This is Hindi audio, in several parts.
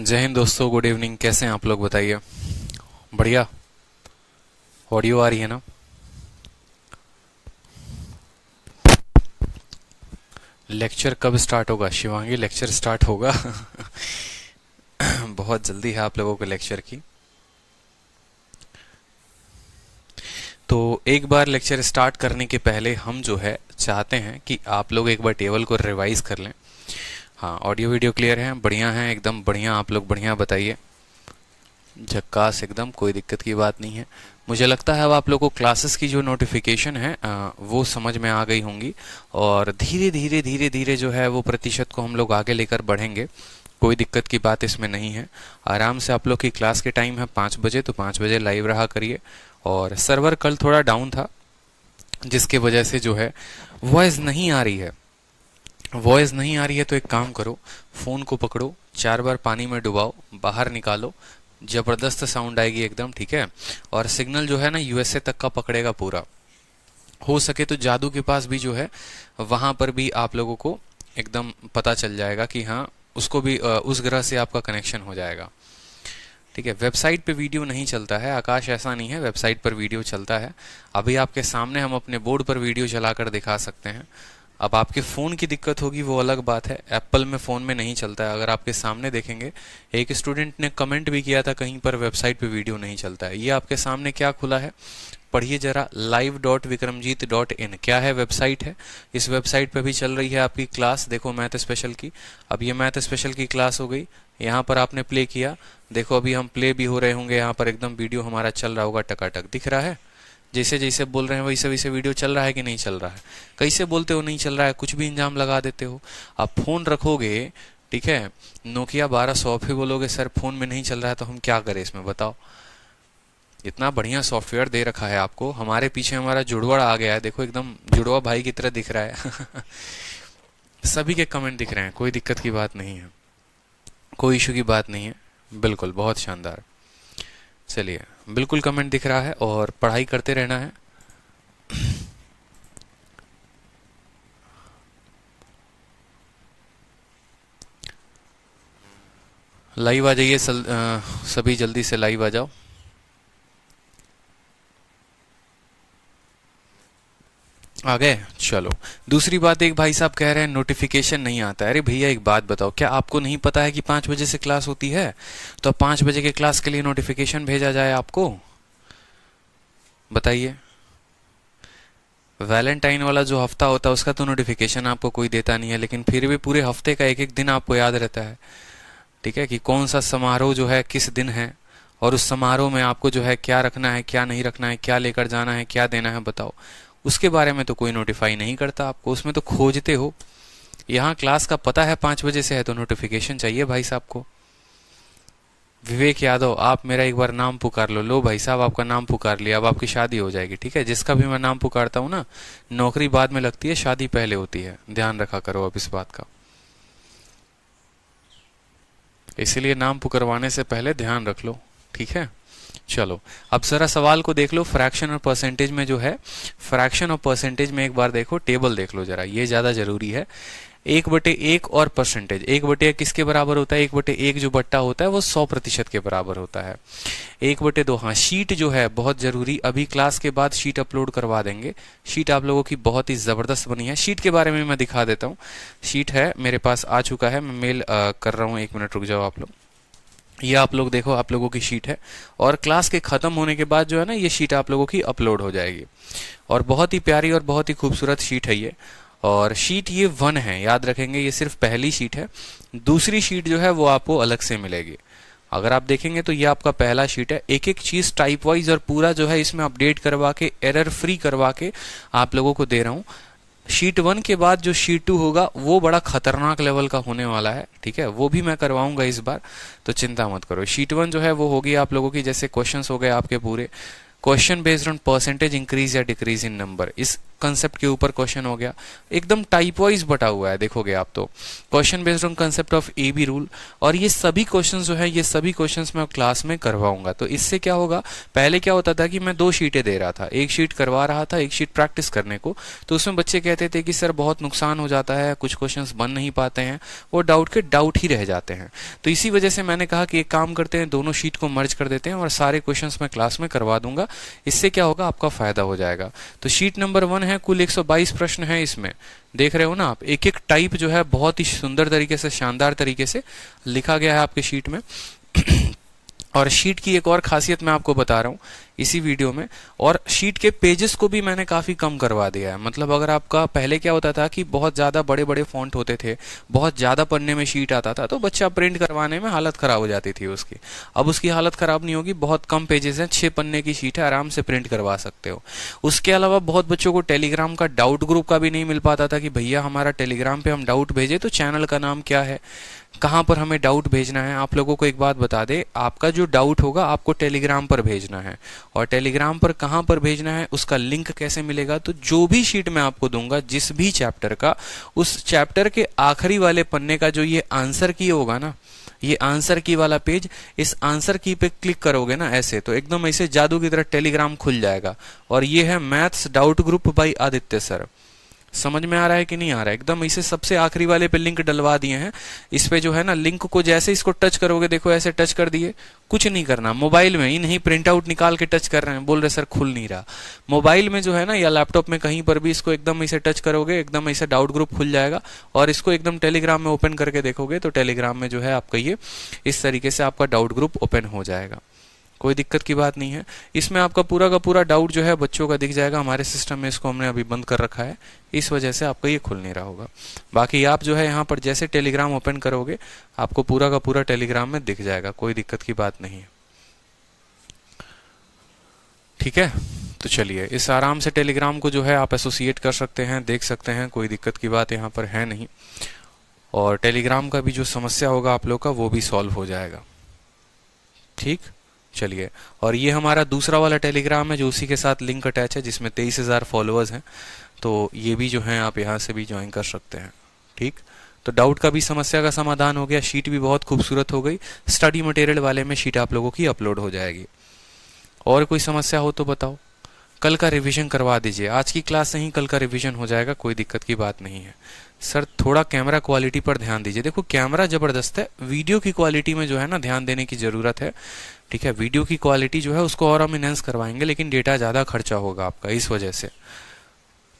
जय हिंद दोस्तों, गुड इवनिंग। कैसे हैं आप लोग, बताइए। बढ़िया। ऑडियो आ रही है ना? लेक्चर कब स्टार्ट होगा शिवांगी? लेक्चर स्टार्ट होगा बहुत जल्दी है आप लोगों के लेक्चर की। तो एक बार लेक्चर स्टार्ट करने के पहले हम जो है चाहते हैं कि आप लोग एक बार टेबल को रिवाइज कर लें। हाँ, ऑडियो वीडियो क्लियर है? बढ़िया है, एकदम बढ़िया। आप लोग बढ़िया बताइए। झक्कास एकदम, कोई दिक्कत की बात नहीं है। मुझे लगता है अब आप लोगों को क्लासेस की जो नोटिफिकेशन है वो समझ में आ गई होंगी, और धीरे धीरे जो है वो प्रतिशत को हम लोग आगे लेकर बढ़ेंगे। कोई दिक्कत की बात इसमें नहीं है। आराम से आप लोग की क्लास के टाइम है 5 बजे, तो 5 बजे लाइव रहा करिए। और सर्वर कल थोड़ा डाउन था, जिसके वजह से जो है वॉइस नहीं आ रही है। वॉइस नहीं आ रही है तो एक काम करो, फ़ोन को पकड़ो, 4 बार पानी में डुबाओ, बाहर निकालो, जबरदस्त साउंड आएगी एकदम, ठीक है। और सिग्नल जो है ना यूएसए तक का पकड़ेगा पूरा। हो सके तो जादू के पास भी जो है वहां पर भी आप लोगों को एकदम पता चल जाएगा कि हाँ, उसको भी उस ग्रह से आपका कनेक्शन हो जाएगा, ठीक है। वेबसाइट पे वीडियो नहीं चलता है आकाश, ऐसा नहीं है, वेबसाइट पर वीडियो चलता है। अभी आपके सामने हम अपने बोर्ड पर वीडियो चलाकर दिखा सकते हैं। अब आपके फ़ोन की दिक्कत होगी वो अलग बात है, एप्पल में फ़ोन में नहीं चलता है। अगर आपके सामने देखेंगे, एक स्टूडेंट ने कमेंट भी किया था कहीं पर वेबसाइट पे वीडियो नहीं चलता है। ये आपके सामने क्या खुला है, पढ़िए जरा, live.vikramjit.in क्या है, वेबसाइट है। इस वेबसाइट पे भी चल रही है आपकी क्लास। देखो मैथ स्पेशल की, अब ये मैथ स्पेशल की क्लास हो गई। यहाँ पर आपने प्ले किया, देखो अभी हम प्ले भी हो रहे होंगे, यहाँ पर एकदम वीडियो हमारा चल रहा होगा, टकाटक दिख रहा है। जैसे जैसे बोल रहे हैं वैसे वैसे वीडियो चल रहा है कि नहीं चल रहा है? कैसे बोलते हो नहीं चल रहा है, कुछ भी इंजाम लगा देते हो। आप फोन रखोगे, ठीक है, नोकिया 1200, फिर बोलोगे सर फोन में नहीं चल रहा है, तो हम क्या करें इसमें बताओ। इतना बढ़िया सॉफ्टवेयर दे रखा है आपको, हमारे पीछे हमारा जुड़वा आ गया है, देखो एकदम जुड़वा भाई की तरह दिख रहा है सभी के कमेंट दिख रहे हैं, कोई दिक्कत की बात नहीं है, कोई इशू की बात नहीं है, बिल्कुल बहुत शानदार। चलिए, बिल्कुल कमेंट दिख रहा है और पढ़ाई करते रहना है। लाइव आ जाइए, सभी जल्दी से लाइव आ जाओ। आ गए? चलो। दूसरी बात, एक भाई साहब कह रहे हैं नोटिफिकेशन नहीं आता है। अरे भैया एक बात बताओ, क्या आपको नहीं पता है कि 5 बजे से क्लास होती है? तो अब 5 बजे के क्लास के लिए नोटिफिकेशन भेजा जाए आपको? बताइए। वैलेंटाइन वाला जो हफ्ता होता है उसका तो नोटिफिकेशन आपको कोई देता नहीं है, लेकिन फिर भी पूरे हफ्ते का एक एक दिन आपको याद रहता है, ठीक है, कि कौन सा समारोह जो है किस दिन है, और उस समारोह में आपको जो है क्या रखना है, क्या नहीं रखना है, क्या लेकर जाना है, क्या देना है, बताओ। उसके बारे में तो कोई नोटिफाई नहीं करता आपको, उसमें तो खोजते हो। यहाँ क्लास का पता है 5 बजे से है, तो नोटिफिकेशन चाहिए भाई साहब को। विवेक यादव, आप मेरा एक बार नाम पुकार लो भाई साहब, आपका नाम पुकार लिया, अब आपकी शादी हो जाएगी, ठीक है। जिसका भी मैं नाम पुकारता हूँ ना, नौकरी बाद में लगती है, शादी पहले होती है, ध्यान रखा करो अब इस बात का। इसीलिए नाम पुकारवाने से पहले ध्यान रख लो, ठीक है। चलो, अब जरा सवाल को देख लो। फ्रैक्शन और परसेंटेज में जो है, फ्रैक्शन और परसेंटेज में एक बार देखो, टेबल देख लो जरा, ये ज्यादा जरूरी है। 1/1 और परसेंटेज, 1/1 किसके बराबर होता है? 1/1 जो बट्टा होता है वो 100% के बराबर होता है। 1/2, हाँ, शीट जो है बहुत जरूरी, अभी क्लास के बाद शीट अपलोड करवा देंगे। शीट आप लोगों की बहुत ही जबरदस्त बनी है। शीट के बारे में मैं दिखा देता हूँ। शीट है मेरे पास, आ चुका है, मैं मेल कर रहा हूँ, 1 मिनट रुक जाओ आप लोग। ये आप लोग देखो, आप लोगों की शीट है, और क्लास के खत्म होने के बाद जो है ना, ये शीट आप लोगों की अपलोड हो जाएगी। और बहुत ही प्यारी और बहुत ही खूबसूरत शीट है ये। और शीट ये 1 है, याद रखेंगे, ये सिर्फ पहली शीट है। दूसरी शीट जो है वो आपको अलग से मिलेगी। अगर आप देखेंगे तो ये आपका पहला शीट है। एक एक चीज टाइप वाइज और पूरा जो है इसमें अपडेट करवा के, एरर फ्री करवा के आप लोगों को दे रहा हूँ। शीट 1 के बाद जो शीट 2 होगा वो बड़ा खतरनाक लेवल का होने वाला है, ठीक है, वो भी मैं करवाऊंगा इस बार, तो चिंता मत करो। शीट 1 जो है वो होगी आप लोगों की, जैसे क्वेश्चंस हो गए आपके पूरे, question based on percentage increase या डिक्रीज इन नंबर, इस कंसेप्ट के ऊपर क्वेश्चन हो गया। एकदम टाइप वाइज बटा हुआ है, देखोगे आप तो। Question based on concept of A B rule, और ये सभी क्वेश्चंस जो है, ये सभी क्वेश्चंस मैं क्लास में करवाऊंगा। तो इससे क्या होगा, पहले क्या होता था कि मैं 2 शीटें दे रहा था, एक शीट करवा रहा था, एक शीट प्रैक्टिस करने को। तो उसमें बच्चे कहते थे कि सर बहुत नुकसान हो जाता है, कुछ क्वेश्चंस बन नहीं पाते हैं, वो डाउट के डाउट ही रह जाते हैं। तो इसी वजह से मैंने कहा कि एक काम करते हैं, दोनों शीट को मर्ज कर देते हैं और सारे क्वेश्चंस मैं क्लास में करवा दूंगा। इससे क्या होगा, आपका फायदा हो जाएगा। तो शीट नंबर 1 है, कुल 122 प्रश्न है इसमें, देख रहे हो ना आप। एक एक टाइप जो है बहुत ही सुंदर तरीके से, शानदार तरीके से लिखा गया है आपके शीट में। और शीट की एक और खासियत मैं आपको बता रहा हूँ इसी वीडियो में, और शीट के पेजेस को भी मैंने काफ़ी कम करवा दिया है। मतलब अगर आपका पहले क्या होता था कि बहुत ज़्यादा बड़े बड़े फॉन्ट होते थे, बहुत ज़्यादा पन्ने में शीट आता था, तो बच्चा प्रिंट करवाने में हालत ख़राब हो जाती थी उसकी। अब उसकी हालत ख़राब नहीं होगी, बहुत कम पेजेस हैं, 6 पन्ने की शीट है, आराम से प्रिंट करवा सकते हो। उसके अलावा बहुत बच्चों को टेलीग्राम का डाउट ग्रुप का भी नहीं मिल पाता था कि भैया हमारा टेलीग्राम पे हम डाउट भेजें तो चैनल का नाम क्या है, कहाँ पर हमें डाउट भेजना है। आप लोगों को एक बात बता दे, आपका जो डाउट होगा आपको टेलीग्राम पर भेजना है, और टेलीग्राम पर कहाँ पर भेजना है, उसका लिंक कैसे मिलेगा। तो जो भी शीट मैं आपको दूंगा जिस भी चैप्टर का, उस चैप्टर के आखिरी वाले पन्ने का जो ये आंसर की होगा ना, ये आंसर की वाला पेज, इस आंसर की पे क्लिक करोगे ना ऐसे, तो एकदम ऐसे जादू की तरह टेलीग्राम खुल जाएगा। और ये है maths doubt group by Aditya sir. समझ में आ रहा है कि नहीं आ रहा है? एकदम इसे सबसे आखिरी वाले पे लिंक डलवा दिए हैं। इस पे जो है ना, लिंक को जैसे इसको टच करोगे, देखो ऐसे टच कर दिए, कुछ नहीं करना, मोबाइल में ही नहीं, प्रिंट आउट निकाल के टच कर रहे हैं, बोल रहे सर खुल नहीं रहा। मोबाइल में जो है ना, या लैपटॉप में कहीं पर भी इसको एकदम इसे टच करोगे, एकदम ऐसे डाउट ग्रुप खुल जाएगा। और इसको एकदम टेलीग्राम में ओपन करके देखोगे तो टेलीग्राम में जो है आपका ये इस तरीके से आपका डाउट ग्रुप ओपन हो जाएगा। कोई दिक्कत की बात नहीं है। इसमें आपका पूरा का पूरा डाउट जो है बच्चों का दिख जाएगा। हमारे सिस्टम में इसको हमने अभी बंद कर रखा है, इस वजह से आपका ये खुल नहीं रहा होगा। बाकी आप जो है यहाँ पर जैसे टेलीग्राम ओपन करोगे, आपको पूरा का पूरा टेलीग्राम में दिख जाएगा, कोई दिक्कत की बात नहीं है। ठीक है, तो चलिए, इस आराम से टेलीग्राम को जो है आप एसोसिएट कर सकते हैं, देख सकते हैं, कोई दिक्कत की बात यहाँ पर है नहीं। और टेलीग्राम का भी जो समस्या होगा आप लोग का, वो भी सॉल्व हो जाएगा। ठीक, चलिए। और ये हमारा दूसरा वाला टेलीग्राम है जो उसी के साथ लिंक अटैच है, जिसमें 23,000 फॉलोअर्स हैं। तो ये भी जो है आप यहाँ से भी ज्वाइन कर सकते हैं। ठीक, तो डाउट का भी समस्या का समाधान हो गया, शीट भी बहुत खूबसूरत हो गई। स्टडी मटेरियल वाले में शीट आप लोगों की अपलोड हो जाएगी। और कोई समस्या हो तो बताओ। कल का रिवीजन करवा दीजिए, आज की क्लास से ही कल का रिवीजन हो जाएगा, कोई दिक्कत की बात नहीं है। सर थोड़ा कैमरा क्वालिटी पर ध्यान दीजिए। देखो कैमरा ज़बरदस्त है, वीडियो की क्वालिटी में जो है ना ध्यान देने की ज़रूरत है। ठीक है, वीडियो की क्वालिटी जो है उसको और हम इनहेंस करवाएंगे, लेकिन डेटा ज़्यादा खर्चा होगा आपका इस वजह से।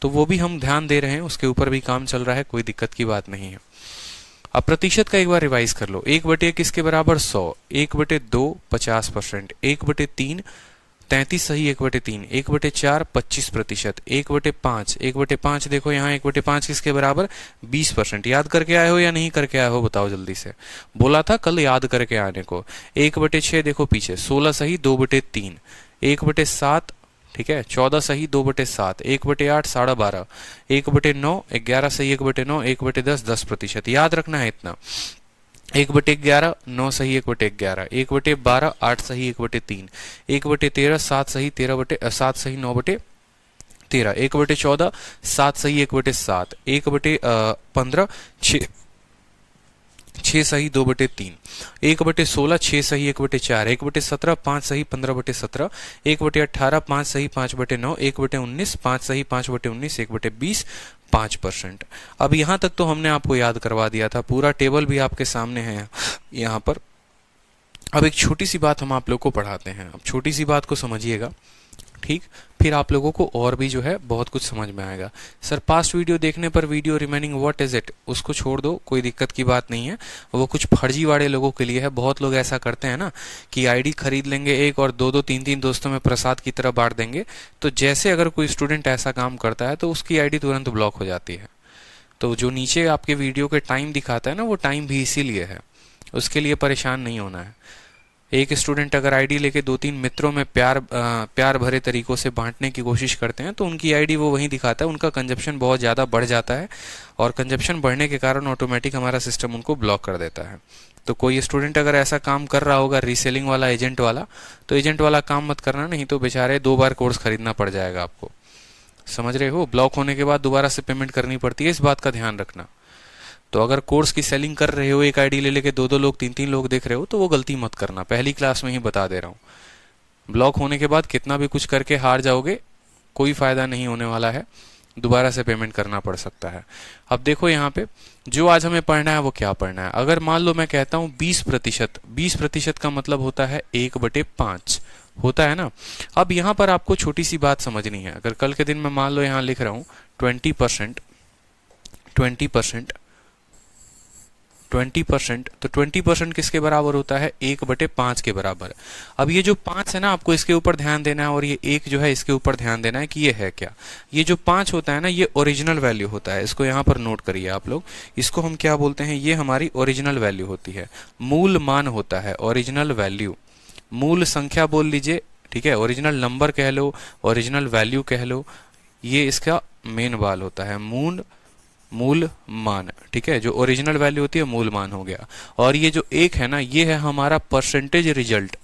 तो वो भी हम ध्यान दे रहे हैं, उसके ऊपर भी काम चल रहा है, कोई दिक्कत की बात नहीं है। अब प्रतिशत का एक बार रिवाइज कर लो। 1/1 किसके बराबर 100, 1/2 50%, 1/3 33 सही 1/3, 1/4 25%, 1/5 1/5 देखो यहाँ 1/5 किसके बराबर 20%। याद करके आए हो या नहीं करके आए हो बताओ जल्दी से। बोला था कल याद करके आने को। 1/6 देखो पीछे 16 सही 2/3, 1/7 ठीक है 14 सही 2/7, 1/8 12.5, 1/9 11 सही 1/9, 1/10 10%। याद रखना है इतना। 1/11 9 सही 1/11, 1/12 8 सही 1/3, 1/13 7 सही 7 सही 9/13, 1/14 7 सही 1/7, 1/15 6 सही 2/3, 1/16 6 सही 1/4, 1/17 5 सही 15/17, 1/18 5 सही 5/9, 1/19 5 सही 5/19, 1/20 5%। अब यहाँ तक तो हमने आपको याद करवा दिया था, पूरा टेबल भी आपके सामने है यहाँ पर। अब एक छोटी सी बात हम आप लोग को पढ़ाते हैं, अब छोटी सी बात को समझिएगा। ठीक, फिर आप लोगों को और भी जो है बहुत कुछ समझ में आएगा। सर पास्ट वीडियो देखने पर video remaining what is it, उसको छोड़ दो, कोई दिक्कत की बात नहीं है। वो कुछ फर्जी वाले लोगों के लिए है। बहुत लोग ऐसा करते हैं ना कि आईडी खरीद लेंगे एक और 2-2 3-3 दोस्तों में प्रसाद की तरह बांट देंगे। तो जैसे अगर कोई स्टूडेंट ऐसा काम करता है तो उसकी आईडी तुरंत ब्लॉक हो जाती है। तो जो नीचे आपके वीडियो के टाइम दिखाता है ना, वो टाइम भी इसीलिए है, उसके लिए परेशान नहीं होना है। एक स्टूडेंट अगर आईडी लेके 2-3 मित्रों में प्यार भरे तरीकों से बांटने की कोशिश करते हैं तो उनकी आईडी वो वहीं दिखाता है, उनका कंजप्शन बहुत ज़्यादा बढ़ जाता है और कंजप्शन बढ़ने के कारण ऑटोमेटिक हमारा सिस्टम उनको ब्लॉक कर देता है। तो कोई स्टूडेंट अगर ऐसा काम कर रहा होगा रीसेलिंग वाला, एजेंट वाला, तो एजेंट वाला काम मत करना, नहीं तो बेचारे 2 बार कोर्स खरीदना पड़ जाएगा आपको। समझ रहे हो? ब्लॉक होने के बाद दोबारा से पेमेंट करनी पड़ती है, इस बात का ध्यान रखना। तो अगर कोर्स की सेलिंग कर रहे हो, एक आईडी ले लेके 2-2 लोग, 3-3 लोग देख रहे हो, तो वो गलती मत करना, पहली क्लास में ही बता दे रहा हूँ। ब्लॉक होने के बाद कितना भी कुछ करके हार जाओगे, कोई फायदा नहीं होने वाला है, दोबारा से पेमेंट करना पड़ सकता है। अब देखो यहाँ पे जो आज हमें पढ़ना है वो क्या पढ़ना है। अगर मान लो मैं कहता हूँ 20%, 20% का मतलब होता है 1/5 होता है ना। अब यहाँ पर आपको छोटी सी बात समझनी है। अगर कल के दिन मैं मान लो यहाँ लिख रहा हूँ 20%, 20%, 20%, तो 20% किसके बराबर होता है? 1/5 के बराबर। अब ये जो 5 है ना, आपको इसके ऊपर ध्यान देना है, और ये 1 जो है इसके ऊपर ध्यान देना है कि ये है क्या। ये जो 5 होता है ना, ये ओरिजिनल वैल्यू होता है, इसको यहाँ पर नोट करिए आप लोग। इसको हम क्या बोलते हैं? ये हमारी ओरिजिनल वैल्यू होती है, मूल मान होता है, ओरिजिनल वैल्यू, मूल संख्या बोल लीजिए, ठीक है, ओरिजिनल नंबर कह लो, ओरिजिनल वैल्यू कह लो, ये इसका मेन वाल होता है, मूल मान, ठीक है। जो ओरिजिनल वैल्यू होती है मूल मान हो गया। और ये जो 1 है ना, ये है हमारा परसेंटेज रिजल्ट,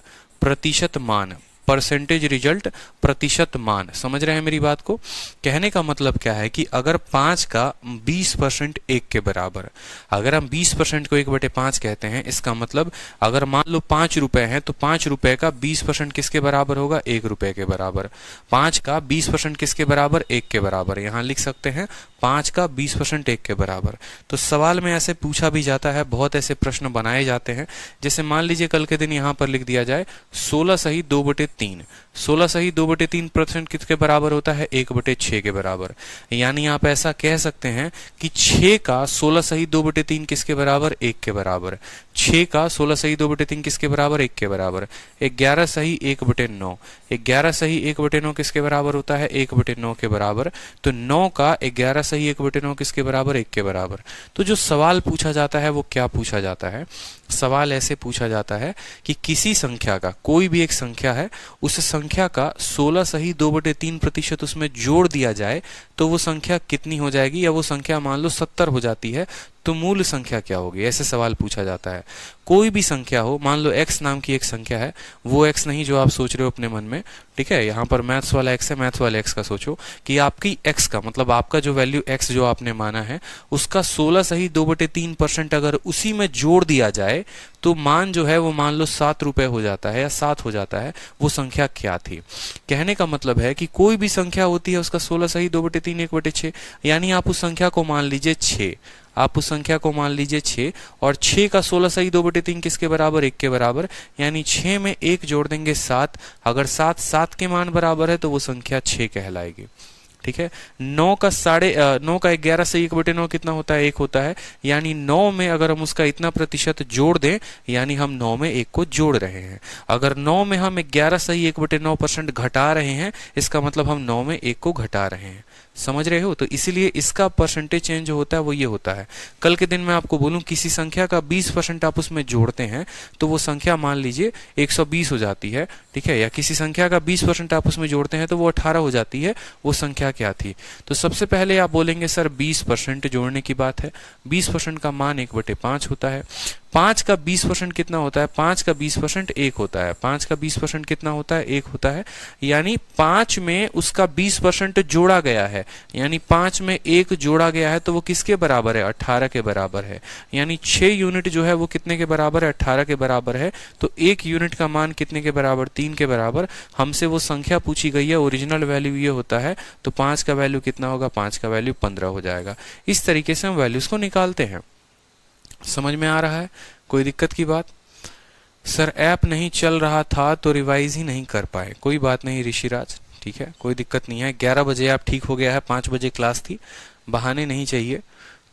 प्रतिशत मान, परसेंटेज रिजल्ट, प्रतिशत मान। समझ रहे हैं मेरी बात को? कहने का मतलब क्या है कि अगर 5 का 20% 1 के बराबर, अगर हम 20% को 1/5 कहते हैं, इसका मतलब अगर मान लो 5 रुपए हैं, तो 5 रुपए का 20% किसके बराबर होगा? 1 रुपए के बराबर। 5 का 20% किसके बराबर? 1 के बराबर। यहां लिख सकते हैं 5 का 20% 1 के बराबर। तो सवाल में ऐसे पूछा भी जाता है, बहुत ऐसे प्रश्न बनाए जाते हैं। जैसे मान लीजिए कल के दिन यहां पर लिख दिया जाए 16 सही 2/3, 16 सही 2/3% किसके बराबर होता है? 1/6 के बराबर। यानी आप ऐसा कह सकते हैं कि 6 का 16 सही 2/3 किसके बराबर? 1 के बराबर। 6 का 16 सही 2/3 किसके बराबर? 1 के बराबर। 11 सही 1/9, 11 सही 1/9 किसके बराबर होता है? 1/9 के बराबर। तो 9 का 11 सही 1/9 किसके बराबर? 1 के बराबर। तो जो सवाल पूछा जाता है वो क्या पूछा जाता है? सवाल ऐसे पूछा जाता है कि किसी संख्या का, कोई भी एक संख्या है, उस संख्या का 16 सही 2/3% उसमें जोड़ दिया जाए तो वो संख्या कितनी हो जाएगी, या वो संख्या मान लो 70 हो जाती है तो मूल संख्या क्या होगी? ऐसे सवाल पूछा जाता है। कोई भी संख्या हो, मान लो x नाम की एक संख्या है, वो x नहीं जो आप सोच रहे हो अपने मन में, ठीक है। यहाँ पर मैथ्स वाला x है, मैथ्स वाले x का सोचो कि आपकी x का मतलब आपका जो वैल्यू x जो आपने माना है उसका 16 सही 2/3% अगर उसी में जोड़ दिया जाए तो मान जो है वो मान लो 7 रुपए हो जाता है या 7 हो जाता है। वो संख्या क्या थी? कहने का मतलब है कि कोई भी संख्या होती है उसका 16 सही 2/3 1/6, यानी आप उस संख्या को मान लीजिए 6, आप उस संख्या को मान लीजिए 6, और 6 का 16 सही 2/3 किसके बराबर? 1 के बराबर। यानी 6 में 1 जोड़ देंगे 7, अगर 7 के मान बराबर है तो वो संख्या 6 कहलाएगी, ठीक है। 9 का 11 से 1/9 कितना होता है? 1 होता है। यानी 9 में अगर हम उसका इतना प्रतिशत जोड़ दें, यानी हम 9 में 1 को जोड़ रहे हैं। अगर 9 में हम 11 सही 1/9% घटा रहे हैं, इसका मतलब हम 9 में 1 को घटा रहे हैं। समझ रहे हो? तो इसीलिए इसका परसेंटेज चेंज जो होता है वो ये होता है। कल के दिन मैं आपको बोलूं किसी संख्या का 20% आप उसमें जोड़ते हैं तो वो संख्या मान लीजिए 120 हो जाती है, ठीक है। या किसी संख्या का 20% आप उसमें जोड़ते हैं तो वो 18 हो जाती है। वो संख्या क्या थी? तो सबसे पहले आप बोलेंगे सर 20% जोड़ने की बात है। 20% का मान 1/5 होता है। 5 का 20% कितना होता है? 5 का 20% 1 होता है। 5 का 20% कितना होता है? 1 होता है। यानी 5 में उसका 20% जोड़ा गया है, यानी 5 में 1 जोड़ा गया है तो वो किसके बराबर है? 18 के बराबर है। यानी 6 यूनिट जो है वो कितने के बराबर है? 18 के बराबर है। तो 1 यूनिट का मान कितने के बराबर? 3 के बराबर। हमसे वो संख्या पूछी गई है, ओरिजिनल वैल्यू ये होता है, तो 5 का वैल्यू कितना होगा? 5 का वैल्यू 15 हो जाएगा। इस तरीके से हम वैल्यूज को निकालते हैं। समझ में आ रहा है? कोई दिक्कत की बात? सर ऐप नहीं चल रहा था तो रिवाइज ही नहीं कर पाए। कोई बात नहीं ऋषिराज, ठीक है, कोई दिक्कत नहीं है। 11 बजे आप ठीक हो गया है, 5 बजे क्लास थी, बहाने नहीं चाहिए।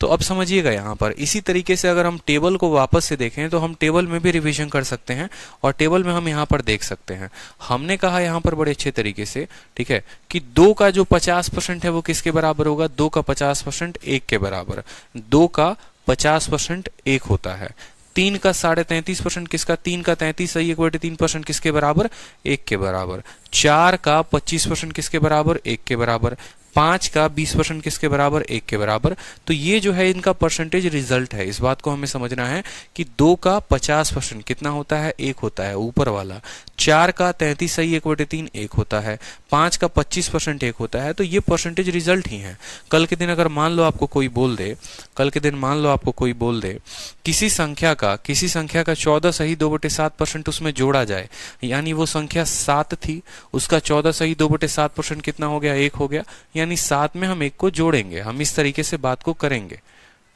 तो अब समझिएगा यहाँ पर इसी तरीके से अगर हम टेबल को वापस से देखें तो हम टेबल में भी रिवीजन कर सकते हैं, और टेबल में हम यहाँ पर देख सकते हैं। हमने कहा यहाँ पर बड़े अच्छे तरीके से, ठीक है, कि 2 का जो 50% है वो किसके बराबर होगा? 2 का 50% 1 के बराबर। 2 का 50% 1 होता है। 3 का 33.5% किसका? 3 का 33 सही 1/3% किसके बराबर? 1 के बराबर। 4 का 25% किसके बराबर? 1 के बराबर। 5 का 20% किसके बराबर, 1 के बराबर। तो ये जो है इनका परसेंटेज रिजल्ट है। इस बात को हमें समझना है कि 2 का 50% कितना होता है, 1 होता है ऊपर वाला। 4 का 33 सही 1/3 1 होता है। 5 का 25% 1 होता है। तो ये परसेंटेज रिजल्ट ही है। कल के दिन अगर मान लो आपको कोई बोल दे, किसी संख्या का 14 सही 2/7% उसमें जोड़ा जाए, यानी वो संख्या 7 थी, उसका 14 सही 2/7% कितना हो गया, 1 हो गया, यानी 7 में हम 1 को जोड़ेंगे। हम इस तरीके से बात को करेंगे,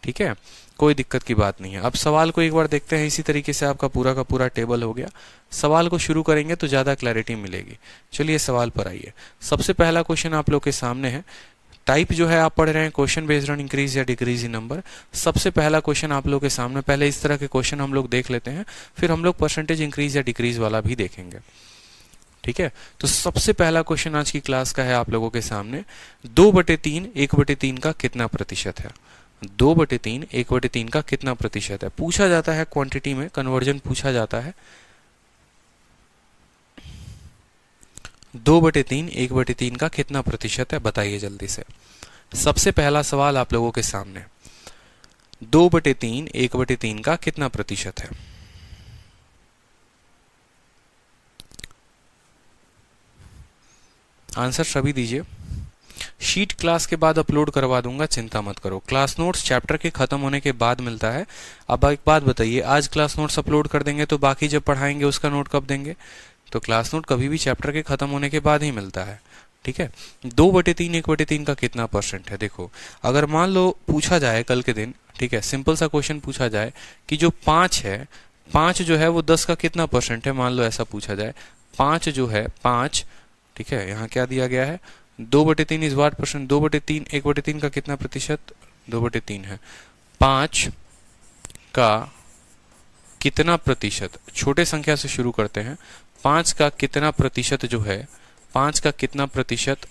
ठीक है, कोई दिक्कत की बात नहीं है। अब सवाल को एक बार देखते हैं। इसी तरीके से आपका पूरा का पूरा टेबल हो गया। सवाल को शुरू करेंगे तो ज्यादा क्लैरिटी मिलेगी। चलिए सवाल पर आइए। सबसे पहला क्वेश्चन आप लोग के सामने है। टाइप जो है आप पढ़ रहे हैं क्वेश्चन बेस्ड ऑन इंक्रीज या डिक्रीज इन नंबर। सबसे पहला क्वेश्चन आप लोग के सामने, पहले इस तरह के क्वेश्चन हम लोग देख लेते हैं, फिर हम लोग परसेंटेज इंक्रीज या डिक्रीज वाला भी देखेंगे, ठीक है। तो सबसे पहला क्वेश्चन आज की क्लास का है आप लोगों के सामने, 2/3 1/3 का कितना प्रतिशत है। 2/3 1/3 का कितना प्रतिशत है पूछा जाता है। क्वांटिटी में कन्वर्जन पूछा जाता है। 2/3 1/3 का कितना प्रतिशत है, बताइए जल्दी से। सबसे पहला सवाल आप लोगों के सामने, 2/3 1/3 का कितना प्रतिशत है। आंसर सभी दीजिए। शीट क्लास के बाद अपलोड करवा दूंगा, चिंता मत करो। क्लास नोट्स चैप्टर के खत्म होने के बाद मिलता है। अब एक बात बताइए, आज क्लास नोट्स अपलोड कर देंगे तो बाकी जब पढ़ाएंगे उसका नोट कब देंगे। तो क्लास नोट कभी भी चैप्टर के खत्म होने के बाद ही मिलता है, ठीक है। 2/3 1/3 का कितना परसेंट है। देखो अगर मान लो पूछा जाए कल के दिन, ठीक है, सिंपल सा क्वेश्चन पूछा जाए कि जो 5 है, 5 जो है वो 10 का कितना परसेंट है, मान लो ऐसा पूछा जाए। 5 जो है 5, ठीक है, यहाँ क्या दिया गया है, 2/3 इज व्हाट परसेंट, 2/3 1/3 का कितना प्रतिशत, 2/3 है। 5 का कितना प्रतिशत, छोटे संख्या से शुरू करते हैं। 5 का कितना प्रतिशत जो है, 5 का कितना प्रतिशत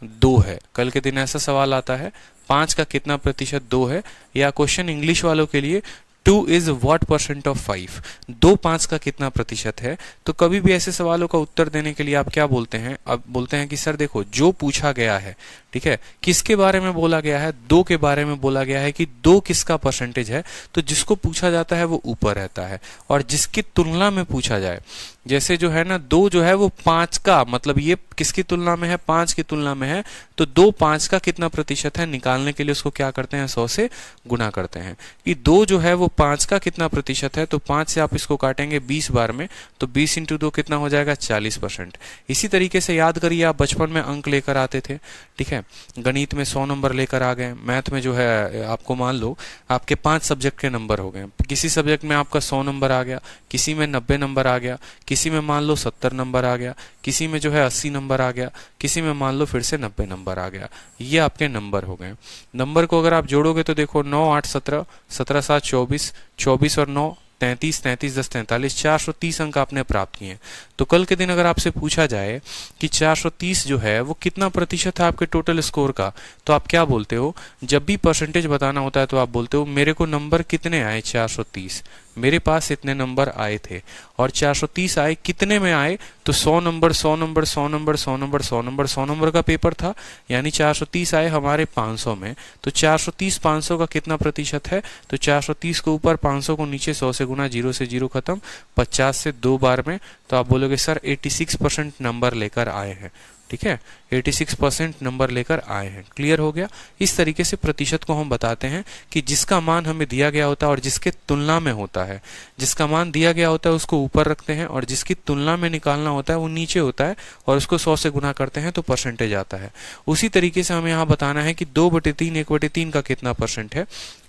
2 है। कल के दिन ऐसा सवाल आता है, 5 का कितना प्रतिशत 2 है। या क्वेश्चन इंग्लिश वालों के लिए, 2 इज व्हाट परसेंट ऑफ 5, 2 5 का कितना प्रतिशत है। तो कभी भी ऐसे सवालों का उत्तर देने के लिए आप क्या बोलते हैं, अब बोलते हैं कि सर देखो जो पूछा गया है, ठीक है, किसके बारे में बोला गया है, 2 के बारे में बोला गया है कि 2 किसका परसेंटेज है। तो जिसको पूछा जाता है वो ऊपर रहता है, और जिसकी तुलना में पूछा जाए, जैसे जो है ना 2 जो है वो 5 का, मतलब ये किसकी तुलना में है, 5 की तुलना में है। तो 2 5 का कितना प्रतिशत है निकालने के लिए उसको क्या करते हैं, 100 से गुना करते हैं। कि 2 जो है वो 5 का कितना प्रतिशत है, तो 5 से आप इसको काटेंगे 20 बार में, तो 20 × 2 कितना हो जाएगा, 40%। इसी तरीके से याद करिए, आप बचपन में अंक लेकर आते थे, ठीक है, गणित में 100 नंबर लेकर आ गए, मैथ में जो है आपको मान लो आपके 5 सब्जेक्ट के नंबर हो गए, किसी सब्जेक्ट में आपका 100 नंबर आ गया, किसी में 90 नंबर आ गया, किसी में मान लो 70 नंबर आ गया, किसी में जो है 80 नंबर आ गया, किसी में मान लो फिर से 90 नंबर आ गया। ये आपके नंबर हो गए। नंबर को अगर आप जोड़ोगे तो देखो 9 8 17, 17 7 24, 24 और 9 33, 33 10 43, 430 अंक आपने प्राप्त किए। तो कल के दिन अगर आपसे पूछा जाए कि 430 जो है वो कितना प्रतिशत है आपके टोटल स्कोर का, तो आप क्या बोलते हो, जब भी परसेंटेज बताना होता है तो आप बोलते हो मेरे को नंबर कितने आए, 430, मेरे पास इतने नंबर आए थे। और 430 आए, कितने में आए, तो 100 number 100 number 100 number 100 number 100 number 100 number का पेपर था, यानी 430 आए हमारे 500 में। तो 430 500 का कितना प्रतिशत है, तो 430 को ऊपर, 500 को नीचे, 100 से गुना, 0 से 0 खत्म, 50 से 2 बार में। तो आप बोलोगे सर 86% नंबर लेकर आए हैं, ठीक है, 86% नंबर लेकर आए हैं। क्लियर हो गया। इस तरीके से प्रतिशत को हम बताते हैं कि जिसका मान हमें दिया गया होता है और जिसके तुलना में होता है, जिसका मान दिया गया होता है उसको ऊपर रखते हैं, और जिसकी तुलना में निकालना होता है वो नीचे होता है, और उसको 100 से गुना करते हैं तो परसेंटेज आता है। उसी तरीके से हमें यहाँ बताना है कि 2/3 1/3 का कितना परसेंट है,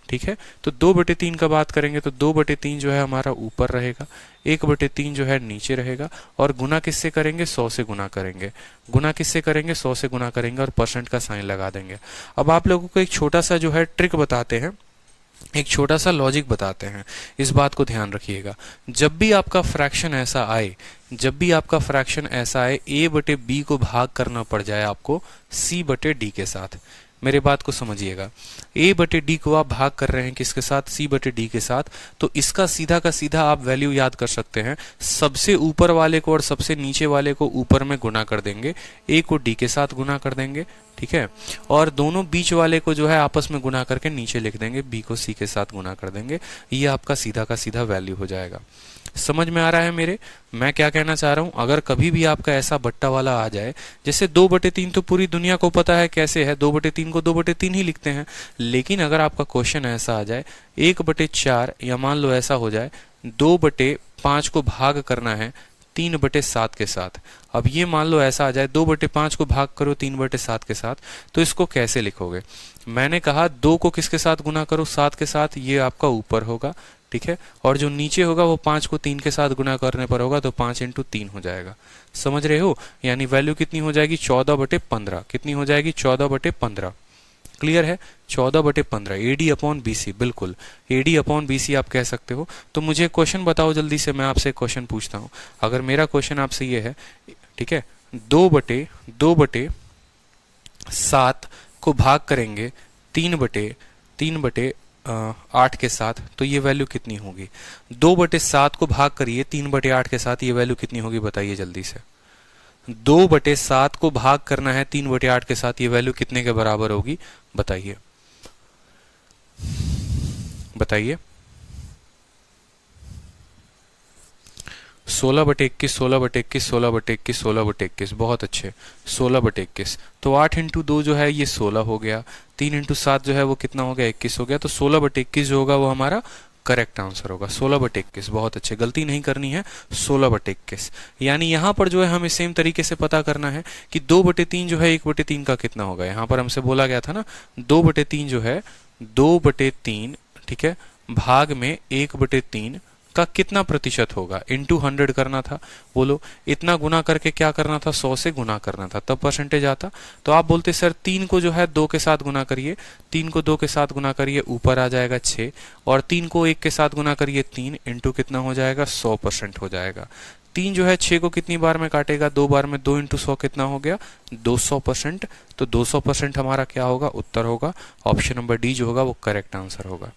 ठीक है। तो 2/3 का बात करेंगे तो 2/3 जो है हमारा ऊपर रहेगा, 1/3 जो है नीचे रहेगा, और गुना किससे करेंगे, 100 से गुना करेंगे। गुना किससे करेंगे, 100 से गुना करेंगे, और परसेंट का साइन लगा देंगे। अब आप लोगों को एक छोटा सा जो है ट्रिक बताते हैं, एक छोटा सा लॉजिक बताते हैं, इस बात को ध्यान रखिएगा। जब भी आपका फ्रैक्शन ऐसा आए, जब भी आपका फ्रैक्शन ऐसा आए, a/b को भाग करना पड़ जाए आपको c/d के साथ, मेरे बात को समझिएगा। a बटे डी को आप भाग कर रहे हैं किसके साथ, c बटे डी के साथ, तो इसका सीधा का सीधा आप वैल्यू याद कर सकते हैं। सबसे ऊपर वाले को और सबसे नीचे वाले को ऊपर में गुना कर देंगे, a को d के साथ गुना कर देंगे, ठीक है, और दोनों बीच वाले को जो है आपस में गुना करके नीचे लिख देंगे, b को c के साथ गुना कर देंगे। ये आपका सीधा का सीधा वैल्यू हो जाएगा। समझ में आ रहा है मेरे, मैं क्या कहना चाह रहा हूं? अगर कभी भी आपका ऐसा बट्टा वाला आ जाए, जैसे 2/3 तो पूरी दुनिया को पता है कैसे है, 2/3 को 2/3 ही लिखते हैं, लेकिन अगर आपका क्वेश्चन ऐसा आ जाए 1/4, या मान लो ऐसा हो जाए 2/5 को भाग करना है 3/7 के साथ। अब ये मान लो ऐसा आ जाए 2/5 को भाग करो 3/7 के साथ, तो इसको कैसे लिखोगे? मैंने कहा 2 को किसके साथ गुना करो, 7 के साथ, ये आपका ऊपर होगा, ठीक है, और जो नीचे होगा वो 5 को 3 के साथ गुना करने पर होगा, तो 5 × 3 हो जाएगा। समझ रहे हो? यानी वैल्यू कितनी हो जाएगी, 14/15। कितनी हो जाएगी, 14/15। क्लियर है? 14/15 AD/BC, बिल्कुल AD/BC आप कह सकते हो। तो मुझे क्वेश्चन बताओ जल्दी से, मैं आपसे क्वेश्चन पूछता हूं। अगर मेरा क्वेश्चन आपसे ये है, ठीक है, 2/7 को भाग करेंगे 3/8 के साथ, तो ये वैल्यू कितनी होगी? 2/7 को भाग करिए 3/8 के साथ, ये वैल्यू कितनी होगी बताइए जल्दी से। 2/7 को भाग करना है 3/8 के साथ, ये वैल्यू कितने के बराबर होगी बताइए, बताइए। 16/21, 16/21, 16/21, 16/21, बहुत अच्छे, 16/21। तो 8 × 2 जो है ये 16 हो गया, 3 × 7 जो है वो कितना हो गया, 21 हो गया। तो 16/21 जो होगा वो हमारा करेक्ट आंसर होगा, 16/21। बहुत अच्छे, गलती नहीं करनी है, 16/21। यानी यहाँ पर जो है हमें सेम तरीके से पता करना है कि 2/3 जो है 1/3 का कितना होगा। यहाँ पर हमसे बोला गया था ना, 2/3 जो है 2/3, ठीक है, भाग में 1/3 का कितना प्रतिशत होगा, इंटू 100 करना था। बोलो इतना गुना करके क्या करना था, 100 से गुना करना था, तब परसेंटेज आता। तो आप बोलते सर 3 को जो है 2 के साथ गुना करिए, 3 को 2 के साथ गुना करिए, ऊपर आ जाएगा 6, और 3 को 1 के साथ गुना करिए 3, इंटू कितना हो जाएगा, 100% हो जाएगा। 3 जो है 6 को कितनी बार में काटेगा, 2 बार में, 2 × 100 कितना हो गया, 200%। तो 200% हमारा क्या होगा, उत्तर होगा। ऑप्शन नंबर डी जो होगा वो करेक्ट आंसर होगा।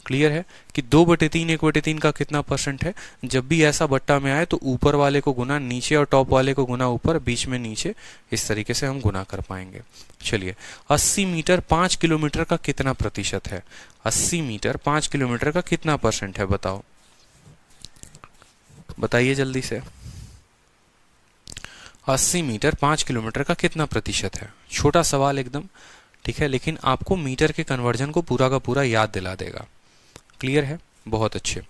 क्लियर है कि 2/3 1/3 का कितना परसेंट है? जब भी ऐसा बट्टा में आए तो ऊपर वाले को गुना नीचे और टॉप वाले को गुना ऊपर, बीच में नीचे, इस तरीके से हम गुना कर पाएंगे। चलिए, 80 मीटर 5 किलोमीटर का कितना प्रतिशत है? 80 मीटर 5 किलोमीटर का कितना परसेंट है बताओ, बताइए जल्दी से। 80 मीटर 5 किलोमीटर का कितना प्रतिशत है? छोटा सवाल एकदम, ठीक है, लेकिन आपको मीटर के कन्वर्जन को पूरा का पूरा याद दिला देगा। क्लियर है? बहुत अच्छे।